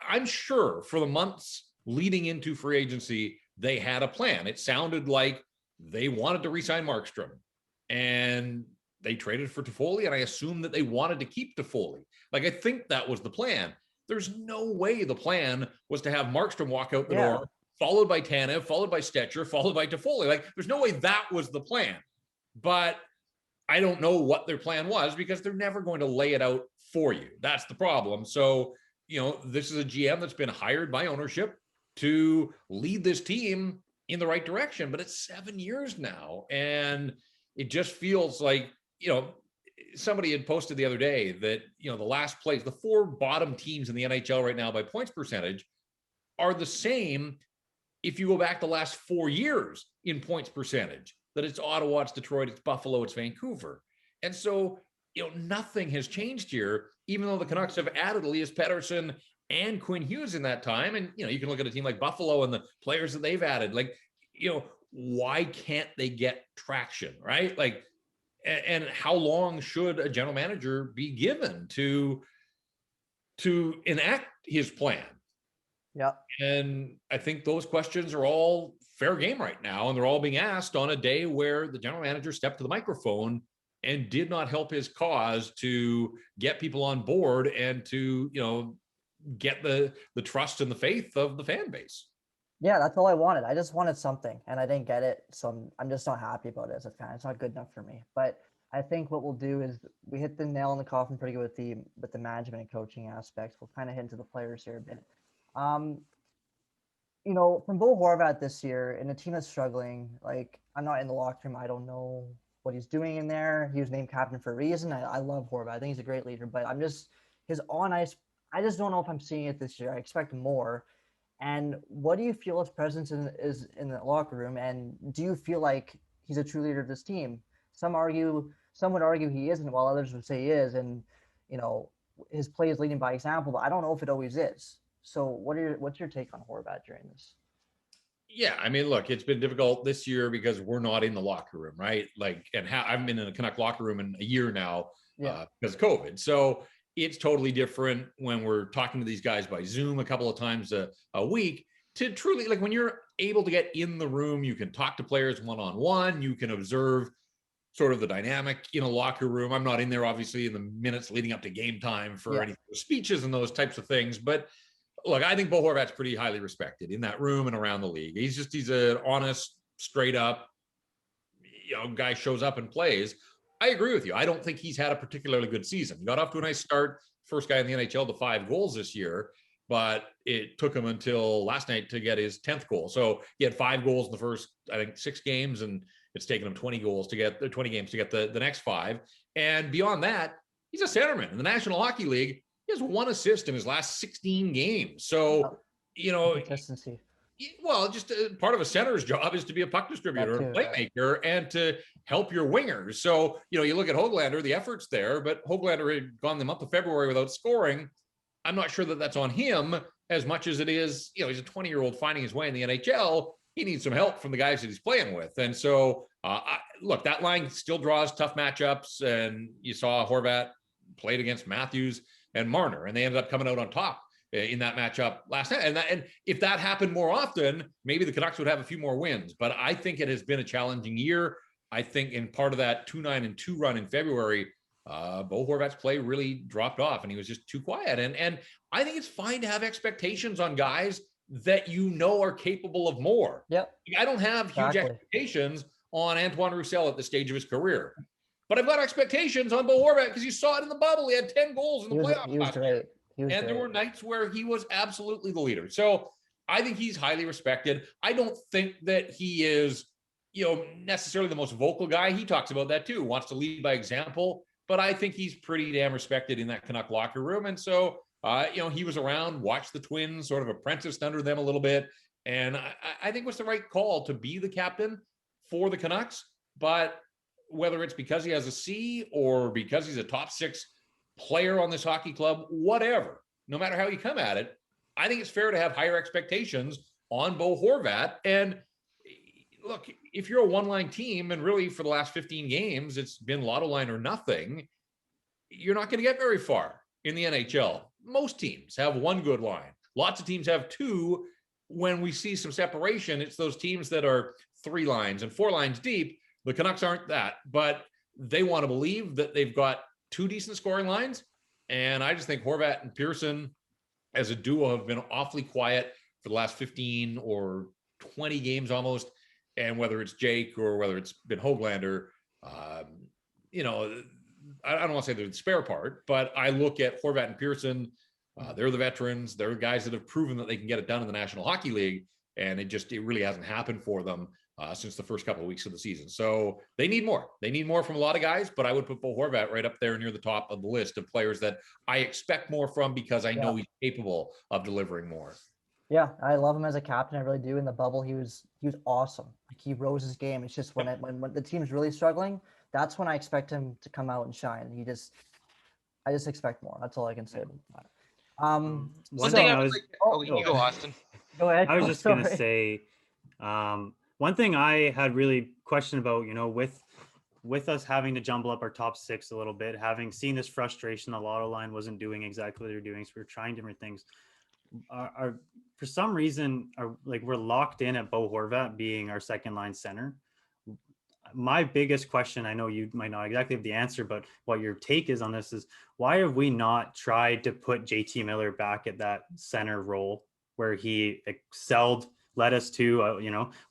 I'm sure for the months leading into free agency they had a plan. It sounded like they wanted to re-sign Markstrom, and they traded for Toffoli, and I assume that they wanted to keep Toffoli. Like, I think that was the plan. There's no way the plan was to have Markstrom walk out the door, followed by Tanev, followed by Stetcher, followed by Toffoli. Like, there's no way that was the plan. But I don't know what their plan was, because they're never going to lay it out for you. That's the problem. So, this is a GM that's been hired by ownership to lead this team in the right direction, but it's 7 years now. And it just feels like, somebody had posted the other day that, the last place, the 4 bottom teams in the NHL right now by points percentage are the same if you go back the last 4 years in points percentage, that it's Ottawa, it's Detroit, it's Buffalo, it's Vancouver. And so, nothing has changed here, even though the Canucks have added Elias Pettersson and Quinn Hughes in that time. And, you can look at a team like Buffalo and the players that they've added. Like, why can't they get traction, right? Like, and how long should a general manager be given to enact his plan? Yeah. And I think those questions are all fair game right now, and they're all being asked on a day where the general manager stepped to the microphone and did not help his cause to get people on board and to, get the trust and the faith of the fan base. Yeah, that's all I wanted. I just wanted something, and I didn't get it, so I'm just not happy about it. It's not good enough for me. But I think what we'll do is we hit the nail in the coffin pretty good with the management and coaching aspects. We'll kind of hit into the players here a bit. From Bo Horvat this year, in a team that's struggling, like, I'm not in the locker room. I don't know what he's doing in there. He was named captain for a reason. I love Horvat. I think he's a great leader, but his on ice, I just don't know if I'm seeing it this year. I expect more. And what do you feel his presence is in the locker room? And do you feel like he's a true leader of this team? Some would argue he isn't, while others would say he is. And, his play is leading by example, but I don't know if it always is. So what's your take on Horvat during this? Yeah, I mean, look, it's been difficult this year because we're not in the locker room, right? Like, and I haven't been in a Canuck locker room in a year now. because of COVID. So it's totally different when we're talking to these guys by Zoom a couple of times a week to truly, like, when you're able to get in the room, you can talk to players one-on-one, you can observe sort of the dynamic in a locker room. I'm not in there, obviously, in the minutes leading up to game time for any speeches and those types of things. But look, I think Bo Horvat's pretty highly respected in that room and around the league. He's an honest, straight up, guy, shows up and plays. I agree with you. I don't think he's had a particularly good season. He got off to a nice start. First guy in the NHL to 5 goals this year, but it took him until last night to get his 10th goal. So he had 5 goals in the first, I think, 6 games, and it's taken him 20 games to get the next 5. And beyond that, he's a centerman in the National Hockey League. He has 1 assist in his last 16 games. So, consistency. Well, just part of a center's job is to be a puck distributor, a playmaker, and to help your wingers. So, you look at Höglander, the effort's there, but Höglander had gone the month of February without scoring. I'm not sure that that's on him as much as it is, he's a 20-year-old finding his way in the NHL. He needs some help from the guys that he's playing with. And so, look, that line still draws tough matchups. And you saw Horvat played against Matthews and Marner, and they ended up coming out on top in that matchup last night. And if that happened more often, maybe the Canucks would have a few more wins. But I think it has been a challenging year. I think in part of that 2-9-2 run in February, Bo Horvat's play really dropped off, and he was just too quiet. And I think it's fine to have expectations on guys that are capable of more. Yep. I don't have huge expectations on Antoine Roussel at this stage of his career, but I've got expectations on Bo Horvat because you saw it in the bubble. He had 10 goals in the playoffs. He was great. There were nights where he was absolutely the leader. So I think he's highly respected. I don't think that he is, necessarily the most vocal guy. He talks about that too, wants to lead by example, but I think he's pretty damn respected in that Canuck locker room. And so, he was around, watched the Twins, sort of apprenticed under them a little bit. And I think it was the right call to be the captain for the Canucks. But whether it's because he has a C or because he's a top 6 player on this hockey club, whatever, no matter how you come at it, I think it's fair to have higher expectations on Bo Horvat. And look, if you're a one-line team, and really for the last 15 games, it's been lotto line or nothing, you're not going to get very far in the NHL. Most teams have 1 good line. Lots of teams have 2. When we see some separation, it's those teams that are 3 lines and 4 lines deep. The Canucks aren't that, but they want to believe that they've got 2 decent scoring lines. And I just think Horvat and Pearson as a duo have been awfully quiet for the last 15 or 20 games almost. And whether it's Jake or whether it's been Höglander, I don't want to say they're the spare part, but I look at Horvat and Pearson. They're the veterans. They're guys that have proven that they can get it done in the National Hockey League. And it really hasn't happened for them since the first couple of weeks of the season. So they need more. They need more from a lot of guys, but I would put Bo Horvat right up there near the top of the list of players that I expect more from because I know he's capable of delivering more. Yeah, I love him as a captain. I really do. In the bubble, he was awesome. Like, he rose his game. It's just when the team's really struggling, that's when I expect him to come out and shine. I just expect more. That's all I can say about that. One thing you go, Austin. Go ahead. I was just going to say, one thing I had really questioned about, with us having to jumble up our top 6 a little bit, having seen this frustration, the lotto line wasn't doing exactly what they're doing. So we're trying different things. For some reason, we're locked in at Bo Horvat being our second line center. My biggest question, I know you might not exactly have the answer, but what your take is on this is, why have we not tried to put JT Miller back at that center role where he excelled, led us to,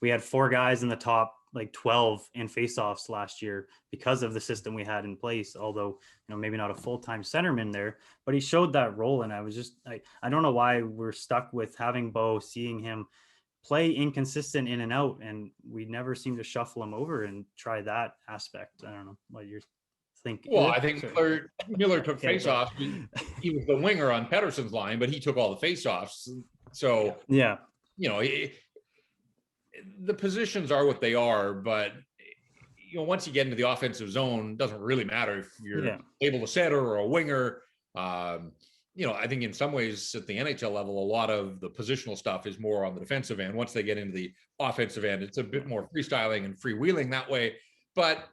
we had 4 guys in the top 12 in faceoffs last year because of the system we had in place, although, maybe not a full-time centerman there, but he showed that role. And I was just, I don't know why we're stuck with having Bo, seeing him play inconsistent in and out, and we never seem to shuffle him over and try that aspect. I don't know what you're thinking. Well, I think Miller took faceoffs. He was the winger on Paterson's line, but he took all the faceoffs. So, the positions are what they are, but once you get into the offensive zone, it doesn't really matter if you're able to center or a winger. I think in some ways at the NHL level, a lot of the positional stuff is more on the defensive end. Once they get into the offensive end, it's a bit more freestyling and freewheeling that way. But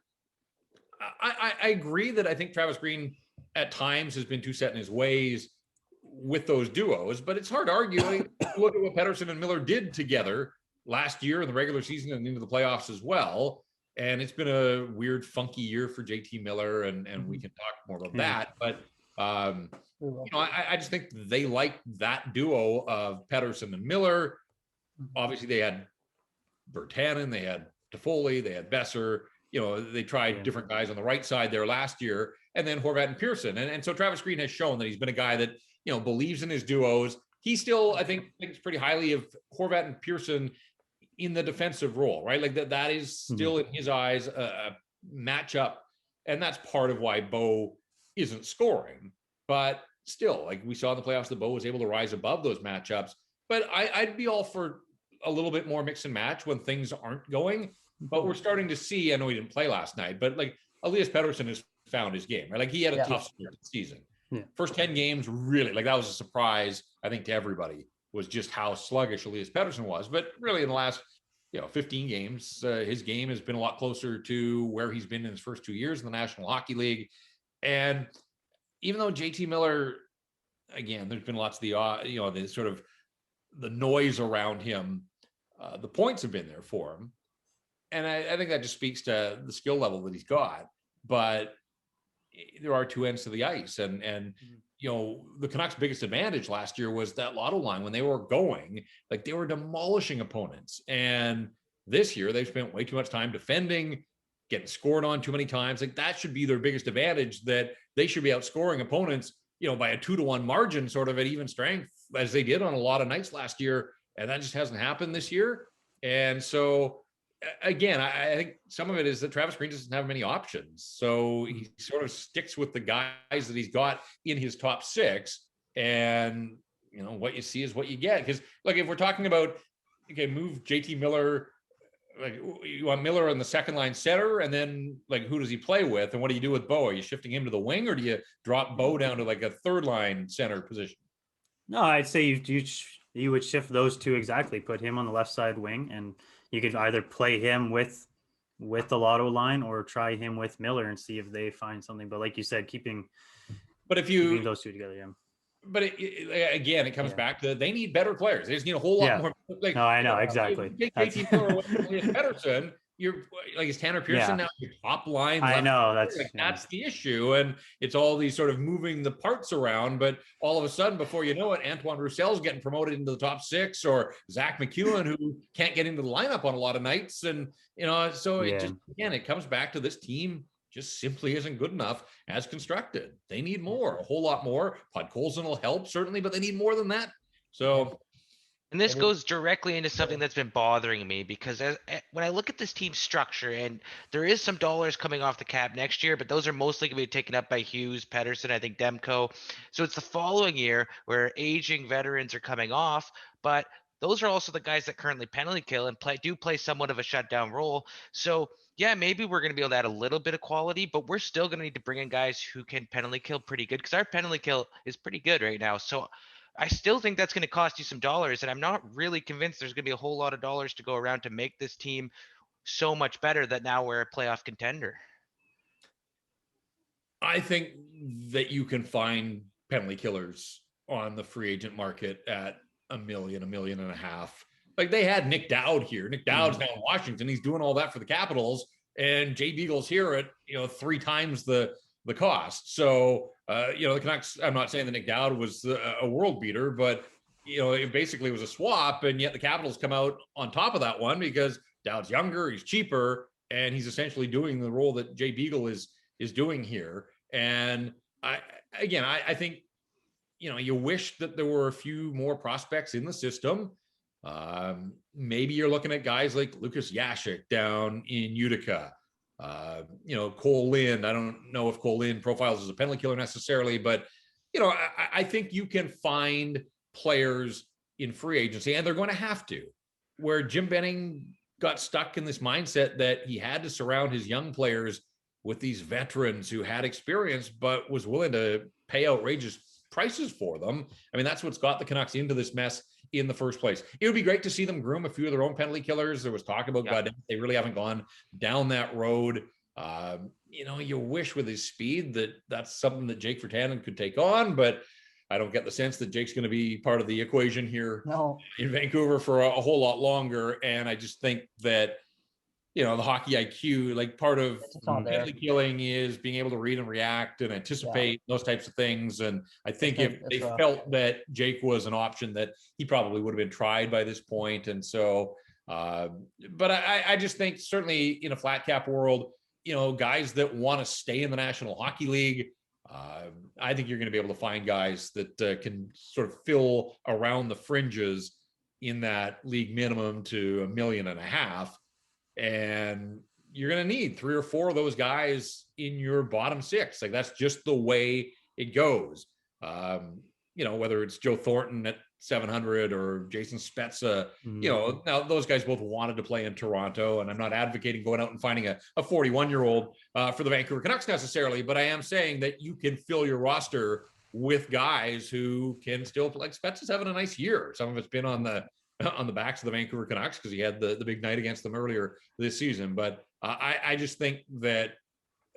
I agree that I think Travis Green at times has been too set in his ways with those duos, but it's hard to argue. Look at what Paterson and Miller did together last year in the regular season and into the playoffs as well. And it's been a weird, funky year for JT Miller, and we can talk more about that. But I just think they like that duo of Paterson and Miller. Obviously, they had Bertanen, they had Toffoli, they had Besser. They tried different guys on the right side there last year, and then Horvat and Pearson. And so Travis Green has shown that he's been a guy that, believes in his duos. He still, I think, thinks pretty highly of Horvat and Pearson in the defensive role, right? Like that is still in his eyes a matchup. And that's part of why Bo isn't scoring. But still, like we saw in the playoffs, that Bo was able to rise above those matchups. But I'd be all for a little bit more mix and match when things aren't going. But we're starting to see, I know he didn't play last night, but like Elias Pettersson has found his game, right? Like he had a tough start to the season. First 10 games, really, like that was a surprise, I think, to everybody, was just how sluggish Elias Pettersson was. But really in the last, 15 games, his game has been a lot closer to where he's been in his first 2 years in the National Hockey League. And even though JT Miller, again, there's been lots of the sort of the noise around him, the points have been there for him. And I think that just speaks to the skill level that he's got. But there are two ends to the ice. And the Canucks' biggest advantage last year was that lotto line. When they were going, like they were demolishing opponents. And this year they've spent way too much time defending, getting scored on too many times. Like that should be their biggest advantage, that they should be outscoring opponents, by a 2-1 margin, sort of at even strength, as they did on a lot of nights last year. And that just hasn't happened this year. And so, again, I think some of it is that Travis Green doesn't have many options. So he sort of sticks with the guys that he's got in his top six. And, what you see is what you get. Because, look, if we're talking about, move JT Miller, like you want Miller on the second line center, and then, like, who does he play with? And what do you do with Bo? Are you shifting him to the wing, or do you drop Bo down to, like, a third line center position? No, I'd say you would shift those two exactly. Put him on the left side wing, and you could either play him with the lotto line or try him with Miller and see if they find something. But like you said, keeping those two together, But again, it comes back to they need better players. They just need a whole lot more. Like, no, I know exactly. Take JT Miller with Pettersson. You're like, is Tanner Pearson now your top line? I know that's the issue, and it's all these sort of moving the parts around. But all of a sudden, before you know it, Antoine Roussel's getting promoted into the top six, or Zach McEwen, who can't get into the lineup on a lot of nights, and so it just, again, it comes back to this team just simply isn't good enough as constructed. They need more, a whole lot more. Podkolzin will help certainly, but they need more than that. So. And this goes directly into something that's been bothering me, because when I look at this team structure, and there is some dollars coming off the cap next year, but those are mostly going to be taken up by Hughes, Pettersson, I think Demko. So it's the following year where aging veterans are coming off, but those are also the guys that currently penalty kill and play somewhat of a shutdown role. So yeah, maybe we're going to be able to add a little bit of quality, but we're still going to need to bring in guys who can penalty kill pretty good, because our penalty kill is pretty good right now. So I still think that's going to cost you some dollars, and I'm not really convinced there's going to be a whole lot of dollars to go around to make this team so much better that now we're a playoff contender. I think that you can find penalty killers on the free agent market at $1 million, $1.5 million. Like they had Nick Dowd here. Nick Dowd's now in Washington. He's doing all that for the Capitals, and Jay Beagle's here at 3 times the cost. So the Canucks, I'm not saying that Nick Dowd was a world beater, but it basically was a swap, and yet the Capitals come out on top of that one because Dowd's younger, he's cheaper, and he's essentially doing the role that Jay Beagle is doing here. And I think you wish that there were a few more prospects in the system. Maybe you're looking at guys like Lucas Yashik down in Utica. Cole Lind. I don't know if Cole Lind profiles as a penalty killer necessarily, but I think you can find players in free agency, and they're going to have to, where Jim Benning got stuck in this mindset that he had to surround his young players with these veterans who had experience, but was willing to pay outrageous prices for them. I mean, that's what's got the Canucks into this mess in the first place. It would be great to see them groom a few of their own penalty killers. There was talk about God, they really haven't gone down that road. you wish with his speed that that's something that Jake Virtanen could take on, but I don't get the sense that Jake's going to be part of the equation here in Vancouver for a whole lot longer. And I just think that, the hockey IQ, like part of penalty killing is being able to read and react and anticipate those types of things. And I think if they felt that Jake was an option, that he probably would have been tried by this point. And so, but I just think certainly in a flat cap world, guys that want to stay in the National Hockey League, I think you're going to be able to find guys that can sort of fill around the fringes in that league minimum to $1.5 million. And you're going to need 3 or 4 of those guys in your bottom 6. Like that's just the way it goes. Whether it's Joe Thornton at 700 or Jason Spezza, now those guys both wanted to play in Toronto, and I'm not advocating going out and finding a 41-year-old for the Vancouver Canucks necessarily, but I am saying that you can fill your roster with guys who can still play. Like Spezza's having a nice year. Some of it's been on the backs of the Vancouver Canucks because he had the big night against them earlier this season. But I just think that,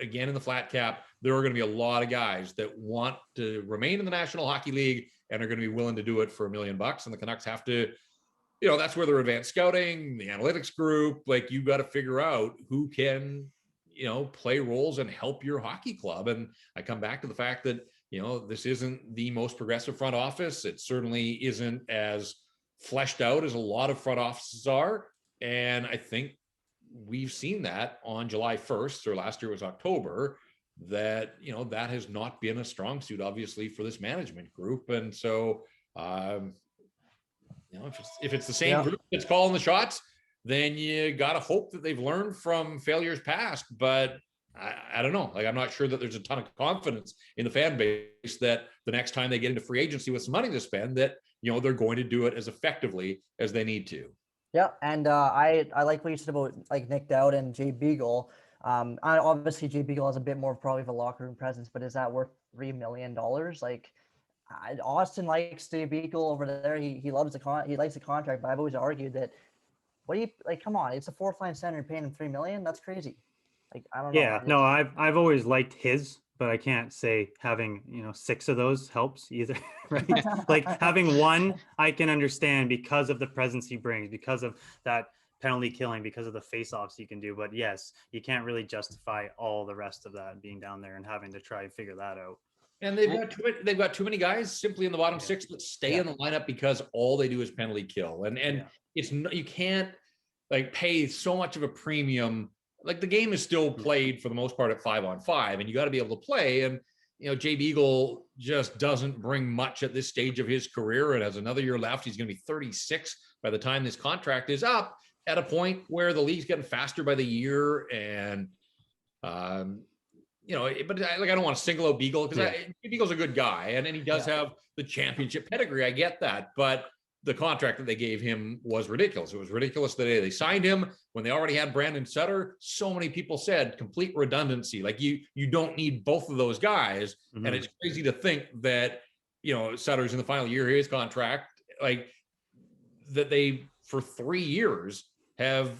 again, in the flat cap, there are going to be a lot of guys that want to remain in the National Hockey League and are going to be willing to do it for $1 million. And the Canucks have to, that's where their advanced scouting, the analytics group, like you got to figure out who can, play roles and help your hockey club. And I come back to the fact that, this isn't the most progressive front office. It certainly isn't as fleshed out as a lot of front offices are. And I think we've seen that on July 1st, or last year was October, that, that has not been a strong suit, obviously, for this management group. And so, if it's the same group that's calling the shots, then you got to hope that they've learned from failures past. But I don't know. Like, I'm not sure that there's a ton of confidence in the fan base that the next time they get into free agency with some money to spend, that, they're going to do it as effectively as they need to. Yeah. And I like what you said about like Nick Dowd and Jay Beagle. Obviously Jay Beagle has a bit more probably of a locker room presence, but is that worth $3 million? Like, Austin likes Jay Beagle over there. He loves he likes the contract, but I've always argued that, come on, it's a 4th-line center paying him $3 million. That's crazy. Like, I don't know. Yeah, no, I've always liked his, but I can't say having 6 of those helps either, right? Like having one, I can understand because of the presence he brings, because of that penalty killing, because of the face-offs he can do. But yes, you can't really justify all the rest of that being down there and having to try and figure that out. And they've got too many guys simply in the bottom 6 that stay in the lineup because all they do is penalty kill, and it's you can't like pay so much of a premium. Like the game is still played for the most part at 5-on-5, and you got to be able to play. And Jay Beagle just doesn't bring much at this stage of his career, and has another year left. He's going to be 36 by the time this contract is up, at a point where the league's getting faster by the year. And but I don't want to single out Beagle because Beagle's a good guy, and he does have the championship pedigree. I get that, but the contract that they gave him was ridiculous. It was ridiculous the day they signed him, when they already had Brandon Sutter. So many people said complete redundancy. Like you don't need both of those guys. Mm-hmm. And it's crazy to think that, Sutter's in the final year of his contract, like that they, for 3 years, have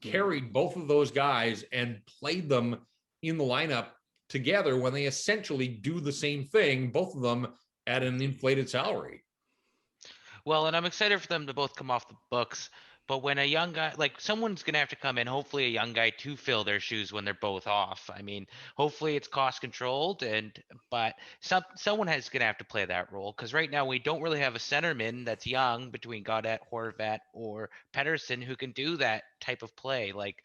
carried both of those guys and played them in the lineup together when they essentially do the same thing, both of them at an inflated salary. Well, and I'm excited for them to both come off the books. But when a young guy, like someone's going to have to come in, hopefully a young guy to fill their shoes when they're both off. I mean, hopefully it's cost controlled, but someone is going to have to play that role, because right now we don't really have a centerman that's young between Gaudette, Horvat, or Peterson who can do that type of play. Like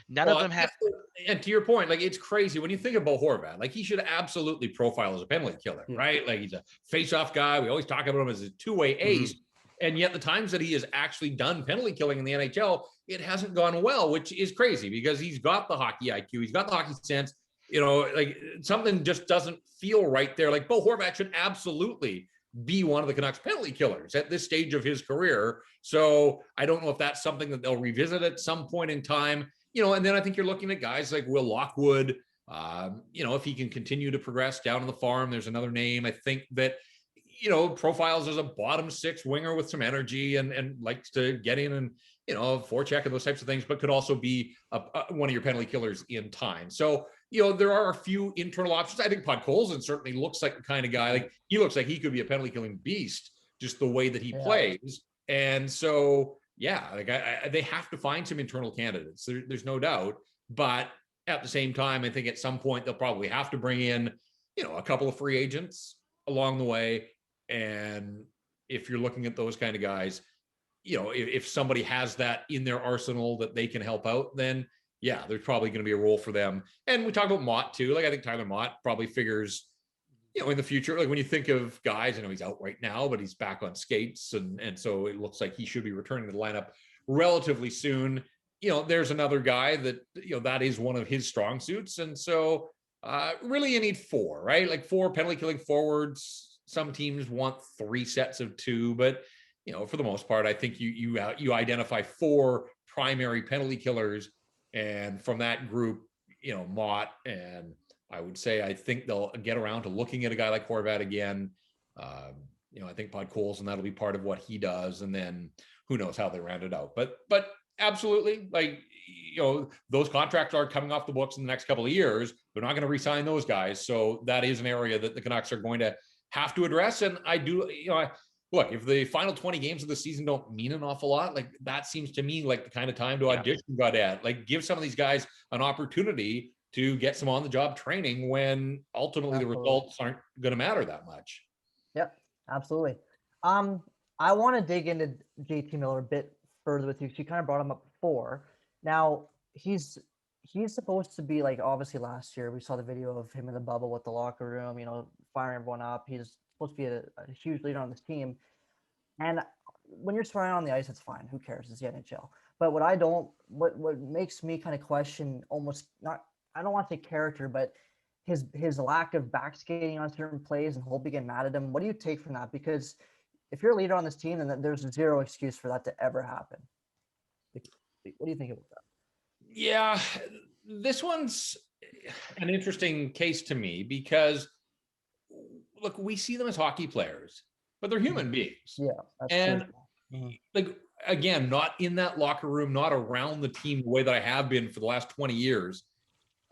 none of them have. And to your point, like it's crazy when you think about Horvat, like he should absolutely profile as a penalty killer, right? Like he's a face-off guy. We always talk about him as a two-way ace. Mm-hmm. And yet the times that he has actually done penalty killing in the NHL, it hasn't gone well, which is crazy because he's got the hockey IQ. He's got the hockey sense, like something just doesn't feel right there. Like Bo Horvat should absolutely be one of the Canucks penalty killers at this stage of his career. So I don't know if that's something that they'll revisit at some point in time, and then I think you're looking at guys like Will Lockwood, if he can continue to progress down on the farm. There's another name I think that, profiles as a bottom 6 winger with some energy and likes to get in and, forecheck and those types of things, but could also be one of your penalty killers in time. So, there are a few internal options. I think Podkolzin certainly looks like the kind of guy, like he looks like he could be a penalty killing beast, just the way that he plays. And so, they have to find some internal candidates. There's no doubt. But at the same time, I think at some point they'll probably have to bring in, a couple of free agents along the way. And if you're looking at those kind of guys, if somebody has that in their arsenal that they can help out, then there's probably going to be a role for them. And we talk about Mott too. Like I think Tyler Mott probably figures, in the future, like when you think of guys, I know he's out right now, but he's back on skates. And so it looks like he should be returning to the lineup relatively soon. There's another guy that, that is one of his strong suits. And so really you need 4, right? Like 4 penalty killing forwards. Some teams want 3 sets of 2, but for the most part, I think you identify 4 primary penalty killers. And from that group, Mott, and I would say I think they'll get around to looking at a guy like Horvat again. I think Podkolzin, and that'll be part of what he does. And then who knows how they round it out. But absolutely, like, those contracts are coming off the books in the next couple of years. They're not going to re-sign those guys. So that is an area that the Canucks are going to have to address. And I do, look, if the final 20 games of the season don't mean an awful lot, like that seems to me like the kind of time to audition Gaudette. Like give some of these guys an opportunity to get some on-the-job training when ultimately the results aren't going to matter that much. Yep, absolutely. I want to dig into JT Miller a bit further with you. You kind of brought him up before. Now he's supposed to be like, obviously last year we saw the video of him in the bubble with the locker room, firing everyone up. He's supposed to be a huge leader on this team. And when you're swearing on the ice, it's fine. Who cares? It's the NHL. But what makes me kind of question I don't want to say character, but his lack of back skating on certain plays and Holtby getting mad at him. What do you take from that? Because if you're a leader on this team, then there's zero excuse for that to ever happen. What do you think about that? Yeah, this one's an interesting case to me because, look, we see them as hockey players, but they're human beings. Yeah. And like, again, not in that locker room, not around the team the way that I have been for the last 20 years.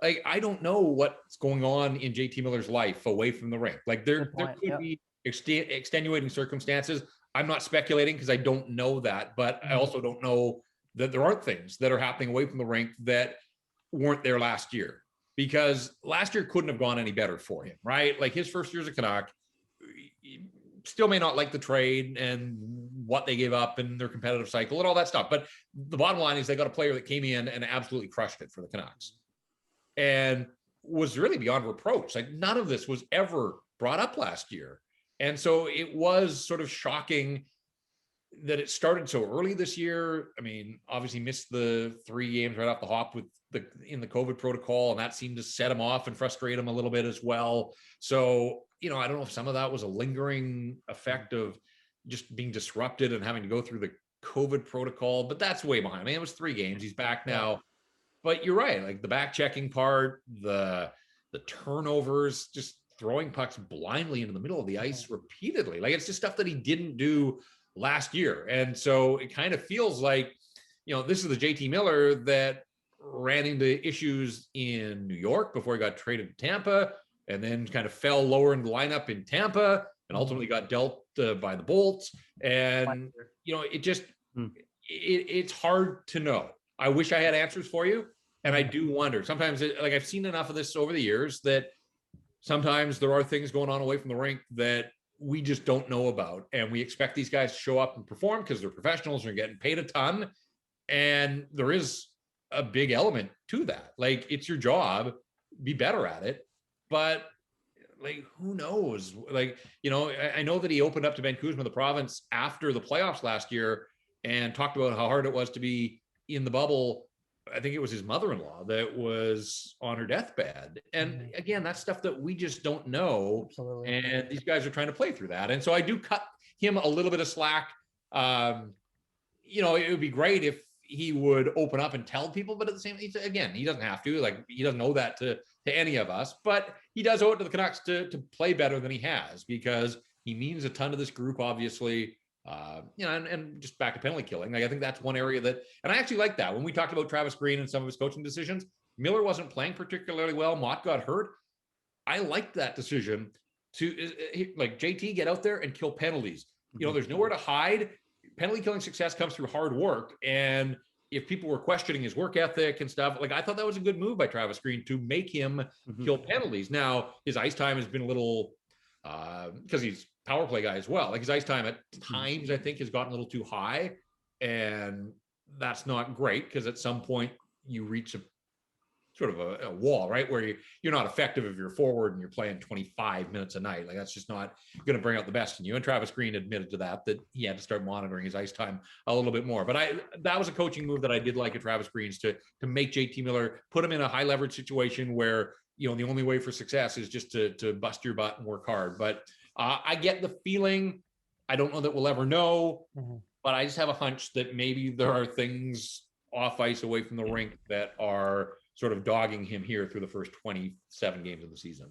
Like, I don't know what's going on in JT Miller's life away from the rink. Like there could be extenuating circumstances. I'm not speculating because I don't know that, but I also don't know that there aren't things that are happening away from the rink that weren't there last year, because last year couldn't have gone any better for him, right? Like his first year as a Canuck, still may not like the trade and what they gave up and their competitive cycle and all that stuff. But the bottom line is they got a player that came in and absolutely crushed it for the Canucks and was really beyond reproach. Like none of this was ever brought up last year. And so it was sort of shocking that it started so early this year. I mean, obviously missed the 3 games right off the hop in the COVID protocol, and that seemed to set him off and frustrate him a little bit as well. So, I don't know if some of that was a lingering effect of just being disrupted and having to go through the COVID protocol, but that's way behind. I mean, it was 3 games. He's back now. But you're right. Like the back checking part, the turnovers, just throwing pucks blindly into the middle of the ice repeatedly. Like it's just stuff that he didn't do last year. And so it kind of feels like, this is the JT Miller that ran into issues in New York before he got traded to Tampa, and then kind of fell lower in the lineup in Tampa and ultimately got dealt by the Bolts. And, it's hard to know. I wish I had answers for you. And I do wonder sometimes, I've seen enough of this over the years that sometimes there are things going on away from the rink that we just don't know about. And we expect these guys to show up and perform because they're professionals and are getting paid a ton. And there is a big element to that. Like it's your job, be better at it. But like, who knows? Like, I know that he opened up to Ben Kuzma, the province, after the playoffs last year and talked about how hard it was to be in the bubble. I think it was his mother-in-law that was on her deathbed. And again, that's stuff that we just don't know. Absolutely. And these guys are trying to play through that. And so I do cut him a little bit of slack. It would be great if he would open up and tell people, but at the same time, again, he doesn't have to. Like he doesn't owe that to any of us, but he does owe it to the Canucks to play better than he has, because he means a ton to this group, obviously. And just back to penalty killing. Like I think that's one area that, and I actually like that when we talked about Travis Green and some of his coaching decisions. Miller wasn't playing particularly well. Mott got hurt. I liked that decision to like JT get out there and kill penalties. You know, there's nowhere to hide. Penalty killing success comes through hard work. And if people were questioning his work ethic and stuff, like I thought that was a good move by Travis Green to make him kill penalties. Now his ice time has been a little because he's power play guy as well. Like his ice time at times I think has gotten a little too high, and that's not great because at some point you reach a sort of a wall, right? Where you're not effective if you're forward and you're playing 25 minutes a night. Like that's just not going to bring out the best in you. And Travis Green admitted to that he had to start monitoring his ice time a little bit more. But that was a coaching move that I did like at Travis Green's to make JT Miller, put him in a high leverage situation where, you know, the only way for success is just to bust your butt and work hard. But I get the feeling, I don't know that we'll ever know, but I just have a hunch that maybe there are things off ice away from the rink that are sort of dogging him here through the first 27 games of the season.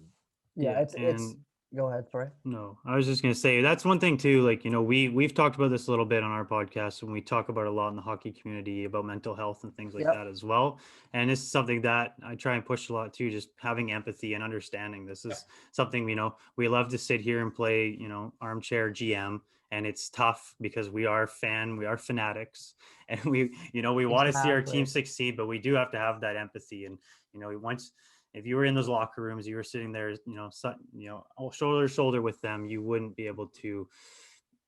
Yeah, it's go ahead, sorry. No, I was just going to say that's one thing too. Like, you know, we've talked about this a little bit on our podcast, and we talk about a lot in the hockey community about mental health and things like that as well. And this is something that I try and push a lot too, just having empathy and understanding. This is something, you know, we love to sit here and play, you know, armchair GM, and it's tough because we are fanatics, and we want to see our team succeed, but we do have to have that empathy. And, you know, if you were in those locker rooms, you were sitting there, shoulder to shoulder with them, you wouldn't be able to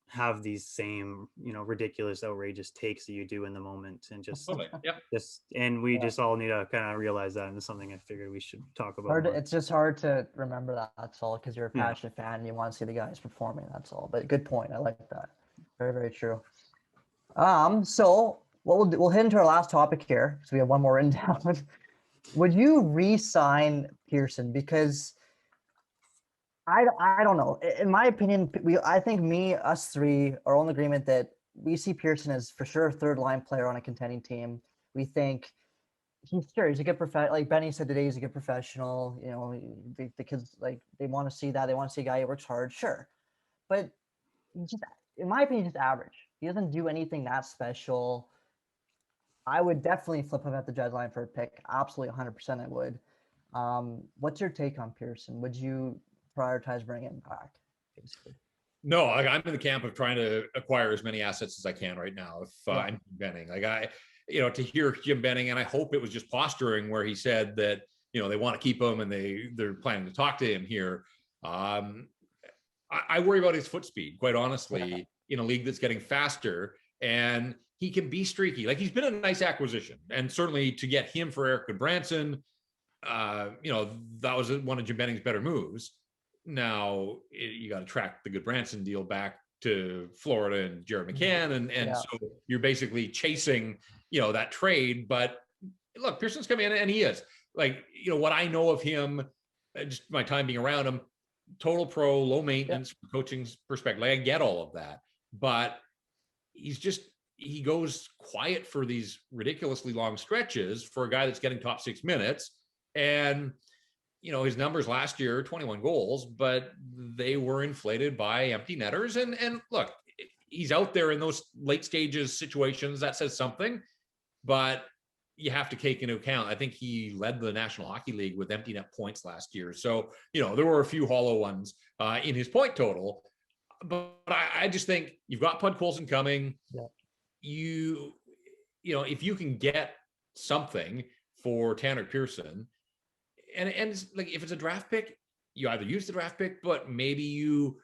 have these same, you know, ridiculous, outrageous takes that you do in the moment. And just all need to kind of realize that. And it's something I figured we should talk about. It's just hard to remember that. That's all, because you're a passionate fan and you want to see the guys performing. That's all. But good point. I like that. Very, very true. So what we'll hit into our last topic here. So we have one more in down. Would you re-sign Pearson? Because I don't know. In my opinion, I think us three are all in agreement that we see Pearson as for sure a third line player on a contending team. We think he's a good professional. Like Benny said today, he's a good professional. You know, the kids, like, they want to see that. They want to see a guy who works hard. Sure. But just, in my opinion, he's average. He doesn't do anything that special. I would definitely flip him at the deadline for a pick. Absolutely 100% I would. What's your take on Pearson? Would you prioritize bringing him back, basically? No, like, I'm in the camp of trying to acquire as many assets as I can right now. If I'm Benning, to hear Jim Benning, and I hope it was just posturing where he said that, you know, they want to keep him and they're planning to talk to him here. I worry about his foot speed, quite honestly, in a league that's getting faster, and he can be streaky. Like, he's been a nice acquisition, and certainly to get him for Eric Goodbranson, that was one of Jim Benning's better moves. Now you got to track the Goodbranson deal back to Florida and Jared McCann, and so you're basically chasing, you know, that trade. But look, Pearson's coming in, and he is, like, you know, what I know of him, just my time being around him, total pro, low maintenance from coaching perspective. Like, I get all of that, but he goes quiet for these ridiculously long stretches for a guy that's getting top 6 minutes. And, you know, his numbers last year, 21 goals, but they were inflated by empty netters. And look, he's out there in those late stages situations. That says something, but you have to take into account, I think he led the National Hockey League with empty net points last year. So, you know, there were a few hollow ones in his point total, but I just think you've got Pud Colson coming. Yeah. You know, if you can get something for Tanner Pearson, and it's like, if it's a draft pick, you either use the draft pick, but maybe you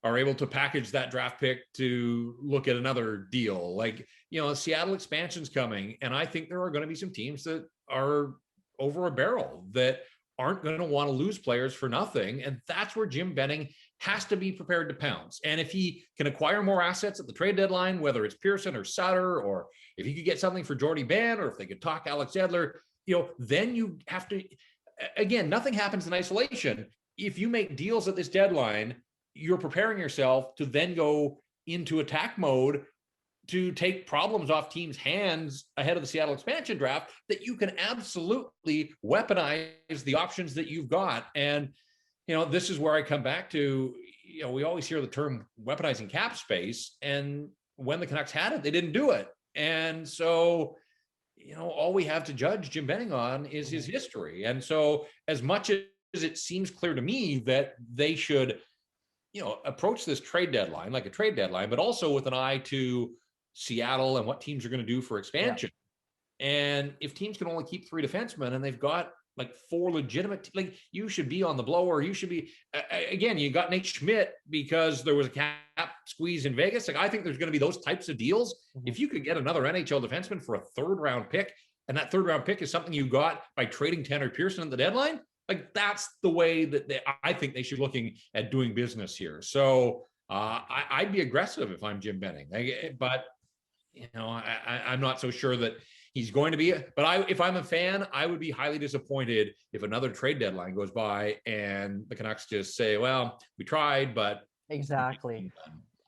are able to package that draft pick to look at another deal. Like, you know, Seattle expansion's coming, and I think there are going to be some teams that are over a barrel that aren't going to want to lose players for nothing. And that's where Jim Benning has to be prepared to pounce. And if he can acquire more assets at the trade deadline, whether it's Pearson or Sutter, or if he could get something for Jordy Ban, or if they could talk Alex Edler, you know, then you have to, again, nothing happens in isolation. If you make deals at this deadline, you're preparing yourself to then go into attack mode to take problems off teams' hands ahead of the Seattle expansion draft, that you can absolutely weaponize the options that you've got. And, you know, this is where I come back to, you know, we always hear the term weaponizing cap space, and when the Canucks had it, they didn't do it. And so, all we have to judge Jim Benning on is his history. And so as much as it seems clear to me that they should, approach this trade deadline like a trade deadline, but also with an eye to Seattle and what teams are going to do for expansion. Yeah. And if teams can only keep 3 defensemen and they've got like 4 legitimate, like you should be on the blower. You should be, again, you got Nate Schmidt because there was a cap squeeze in Vegas. Like I think there's going to be those types of deals. If you could get another NHL defenseman for a 3rd round pick, and that 3rd round pick is something you got by trading Tanner Pearson at the deadline, like that's the way that I think they should be looking at doing business here. So I'd be aggressive if I'm Jim Benning, but I'm not so sure that he's going to be. But if I'm a fan, I would be highly disappointed if another trade deadline goes by and the Canucks just say, well, we tried, but. Exactly.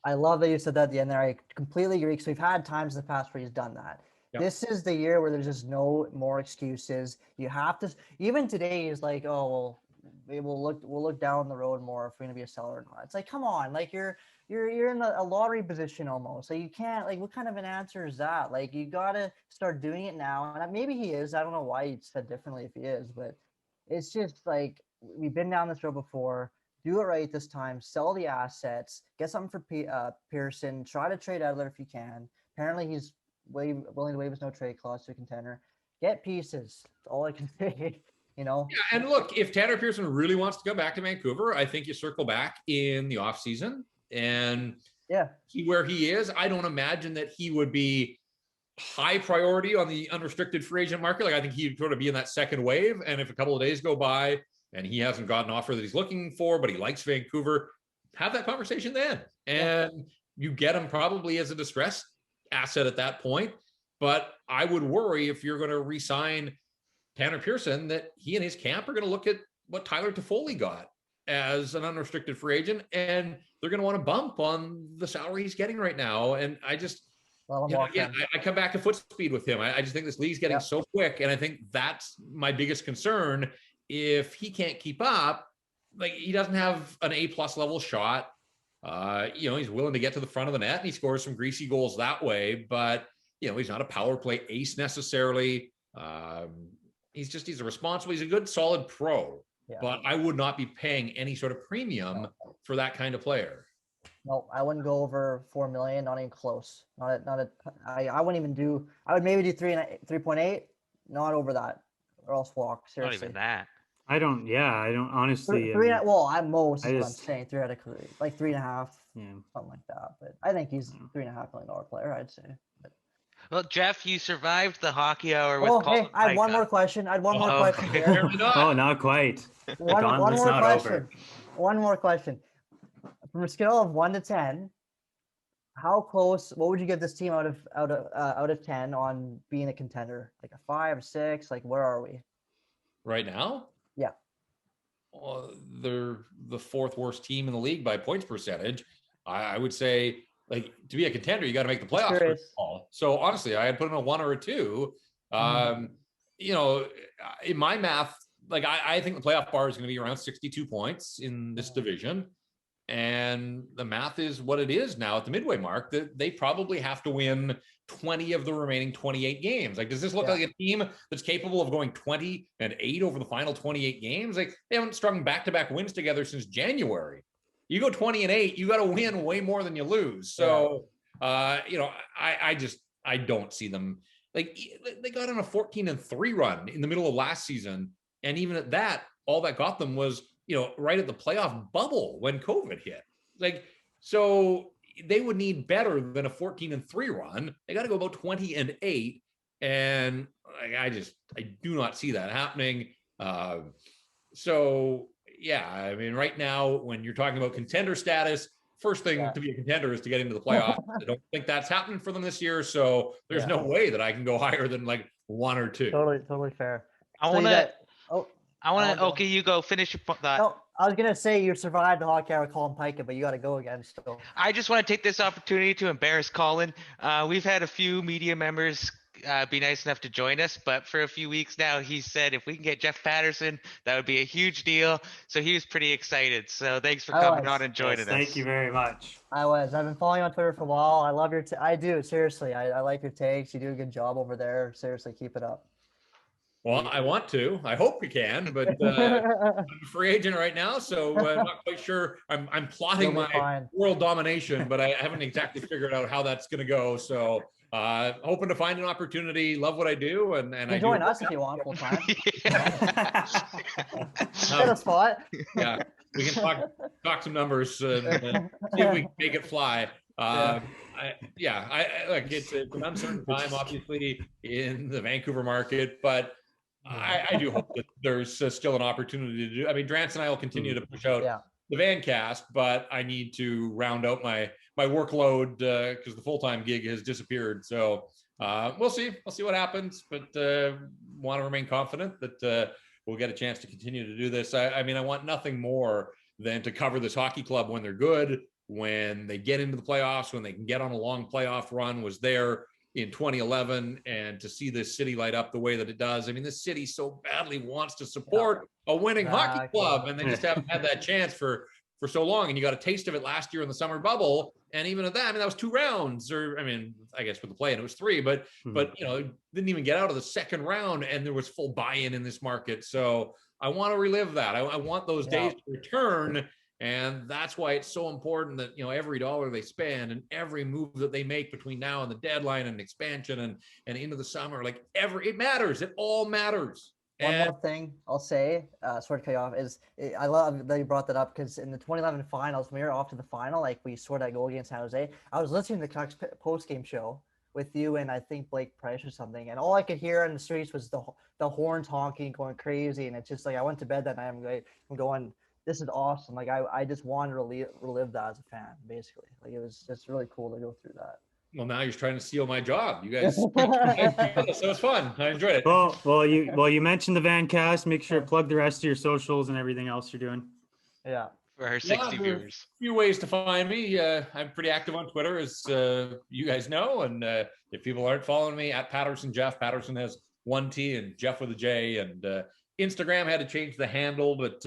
I love that you said that at the end there. I completely agree, because we've had times in the past where he's done that. Yep. This is the year where there's just no more excuses. You have to, even today is like, oh, well, we'll look down the road more if we're going to be a seller or not. It's like, come on, like you're in a lottery position almost. So you can't, like, what kind of an answer is that? Like, you got to start doing it now. And maybe he is. I don't know why he said differently if he is, but it's just like, we've been down this road before. Do it right this time. Sell the assets. Get something for Pearson. Try to trade Edler if you can. Apparently he's willing to waive his no trade clause to a contender. Get pieces. That's all I can say. Yeah, and look, if Tanner Pearson really wants to go back to Vancouver, I think you circle back in the offseason and see where he is. I don't imagine that he would be high priority on the unrestricted free agent market. Like I think he'd sort of be in that second wave. And if a couple of days go by and he hasn't got an offer that he's looking for, but he likes Vancouver, have that conversation then. And you get him probably as a distressed asset at that point. But I would worry if you're going to re-sign Tanner Pearson that he and his camp are going to look at what Tyler Toffoli got as an unrestricted free agent, and they're going to want to bump on the salary he's getting right now. And I just, I come back to foot speed with him. I just think this league's getting so quick, and I think that's my biggest concern. If he can't keep up, like he doesn't have an A+ level shot. He's willing to get to the front of the net and he scores some greasy goals that way, but he's not a power play ace necessarily. He's a responsible, he's a good solid pro, but I would not be paying any sort of premium for that kind of player. No, I wouldn't go over $4 million, not even close. I wouldn't even do, I would maybe do 3.8, not over that, or else walk. Seriously. Not even that. I don't honestly. I'm saying theoretically, like 3.5, something like that. But I think he's $3.5 million player, I'd say. But. Well, Jeff, you survived the hockey hour with Colin. I had one more question. Here. Oh, not quite. One more question. One more question. From a scale of 1 to 10, how close? What would you give this team out of 10 on being a contender? Like a 5 or 6? Like where are we right now? Yeah. Well, they're the 4th worst team in the league by points percentage. I would say, like, to be a contender, you got to make the playoffs. First of all. So honestly, I had put in a 1 or a 2. In my math, like I think the playoff bar is going to be around 62 points in this division. And the math is what it is now at the midway mark, that they probably have to win 20 of the remaining 28 games. Like, does this look like a team that's capable of going 20-8 over the final 28 games? Like, they haven't strung back-to-back wins together since January. You go 20-8, you got to win way more than you lose. So, I don't see them. Like, they got on a 14-3 run in the middle of last season. And even at that, all that got them was, right at the playoff bubble when COVID hit. Like, so they would need better than a 14-3 run. They got to go about 20-8. And I do not see that happening. Right now, when you're talking about contender status, first thing to be a contender is to get into the playoffs. I don't think that's happened for them this year. So there's no way that I can go higher than like 1 or 2. Totally fair. Okay, you go finish your thought. No, I was gonna say you survived the hockey hour with Colin Pika, but you got to go again still. I just want to take this opportunity to embarrass Colin. We've had a few media members be nice enough to join us, but for a few weeks now, he said if we can get Jeff Paterson, that would be a huge deal. So he was pretty excited. So thanks for coming on and joining us. Thank you very much. I've been following you on Twitter for a while. I love your I do, seriously. I like your takes. You do a good job over there. Seriously, keep it up. Well, I want to. I hope we can, but I'm a free agent right now, so I'm not quite sure. I'm plotting my world domination, but I haven't exactly figured out how that's going to go. So hoping to find an opportunity. Love what I do, and I join us if you want full time. Get a spot. Yeah, we can talk some numbers and see if we can make it fly. It's an uncertain time, obviously, in the Vancouver market, but I do hope that there's still an opportunity to do. I mean, Drance and I will continue to push out the VANcast, but I need to round out my workload because the full-time gig has disappeared. So we'll see. We'll see what happens, but want to remain confident that we'll get a chance to continue to do this. I mean, I want nothing more than to cover this hockey club when they're good, when they get into the playoffs, when they can get on a long playoff run. Was there in 2011, and to see this city light up the way that it does. I mean, this city so badly wants to support a winning hockey club, and they just haven't had that chance for so long. And you got a taste of it last year in the summer bubble, and even at that, I mean, that was 2 rounds, or I mean, I guess with the play, and it was 3, but you know, didn't even get out of the second round, and there was full buy-in in this market. So I want to relive that. I want those days to return. And that's why it's so important that, you know, every dollar they spend and every move that they make between now and the deadline and expansion and into the summer, like it matters. It all matters. One more thing I'll say, sorry to cut you off, is I love that you brought that up, because in the 2011 finals, when we were off to the final, like we scored that goal against San Jose, I was listening to the Canucks post-game show with you and I think Blake Price or something, and all I could hear in the streets was the horns honking, going crazy, and it's just like I went to bed that night. I'm going, this is awesome. Like I just wanted to relive that as a fan, basically. Like it was just really cool to go through that. Well, now you're trying to steal my job. You guys, so it was fun. I enjoyed it. Well, you mentioned the VANcast. Make sure to plug the rest of your socials and everything else you're doing. Yeah. For our 60 viewers. A few ways to find me. I'm pretty active on Twitter, as you guys know. And if people aren't following me, at Paterson Jeff. Paterson has 1 T and Jeff with a J. And Instagram had to change the handle, but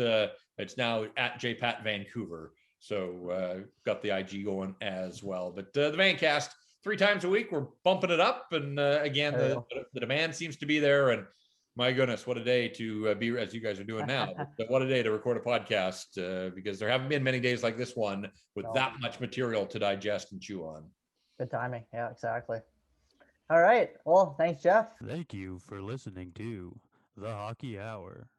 it's now at JPat Vancouver. So got the IG going as well. But the VANcast, 3 times a week, we're bumping it up. And again, the demand seems to be there. And my goodness, what a day to be, as you guys are doing now. But what a day to record a podcast, because there haven't been many days like this one with that much material to digest and chew on. Good timing. Yeah, exactly. All right. Well, thanks, Jeff. Thank you for listening to The Hockey Hour.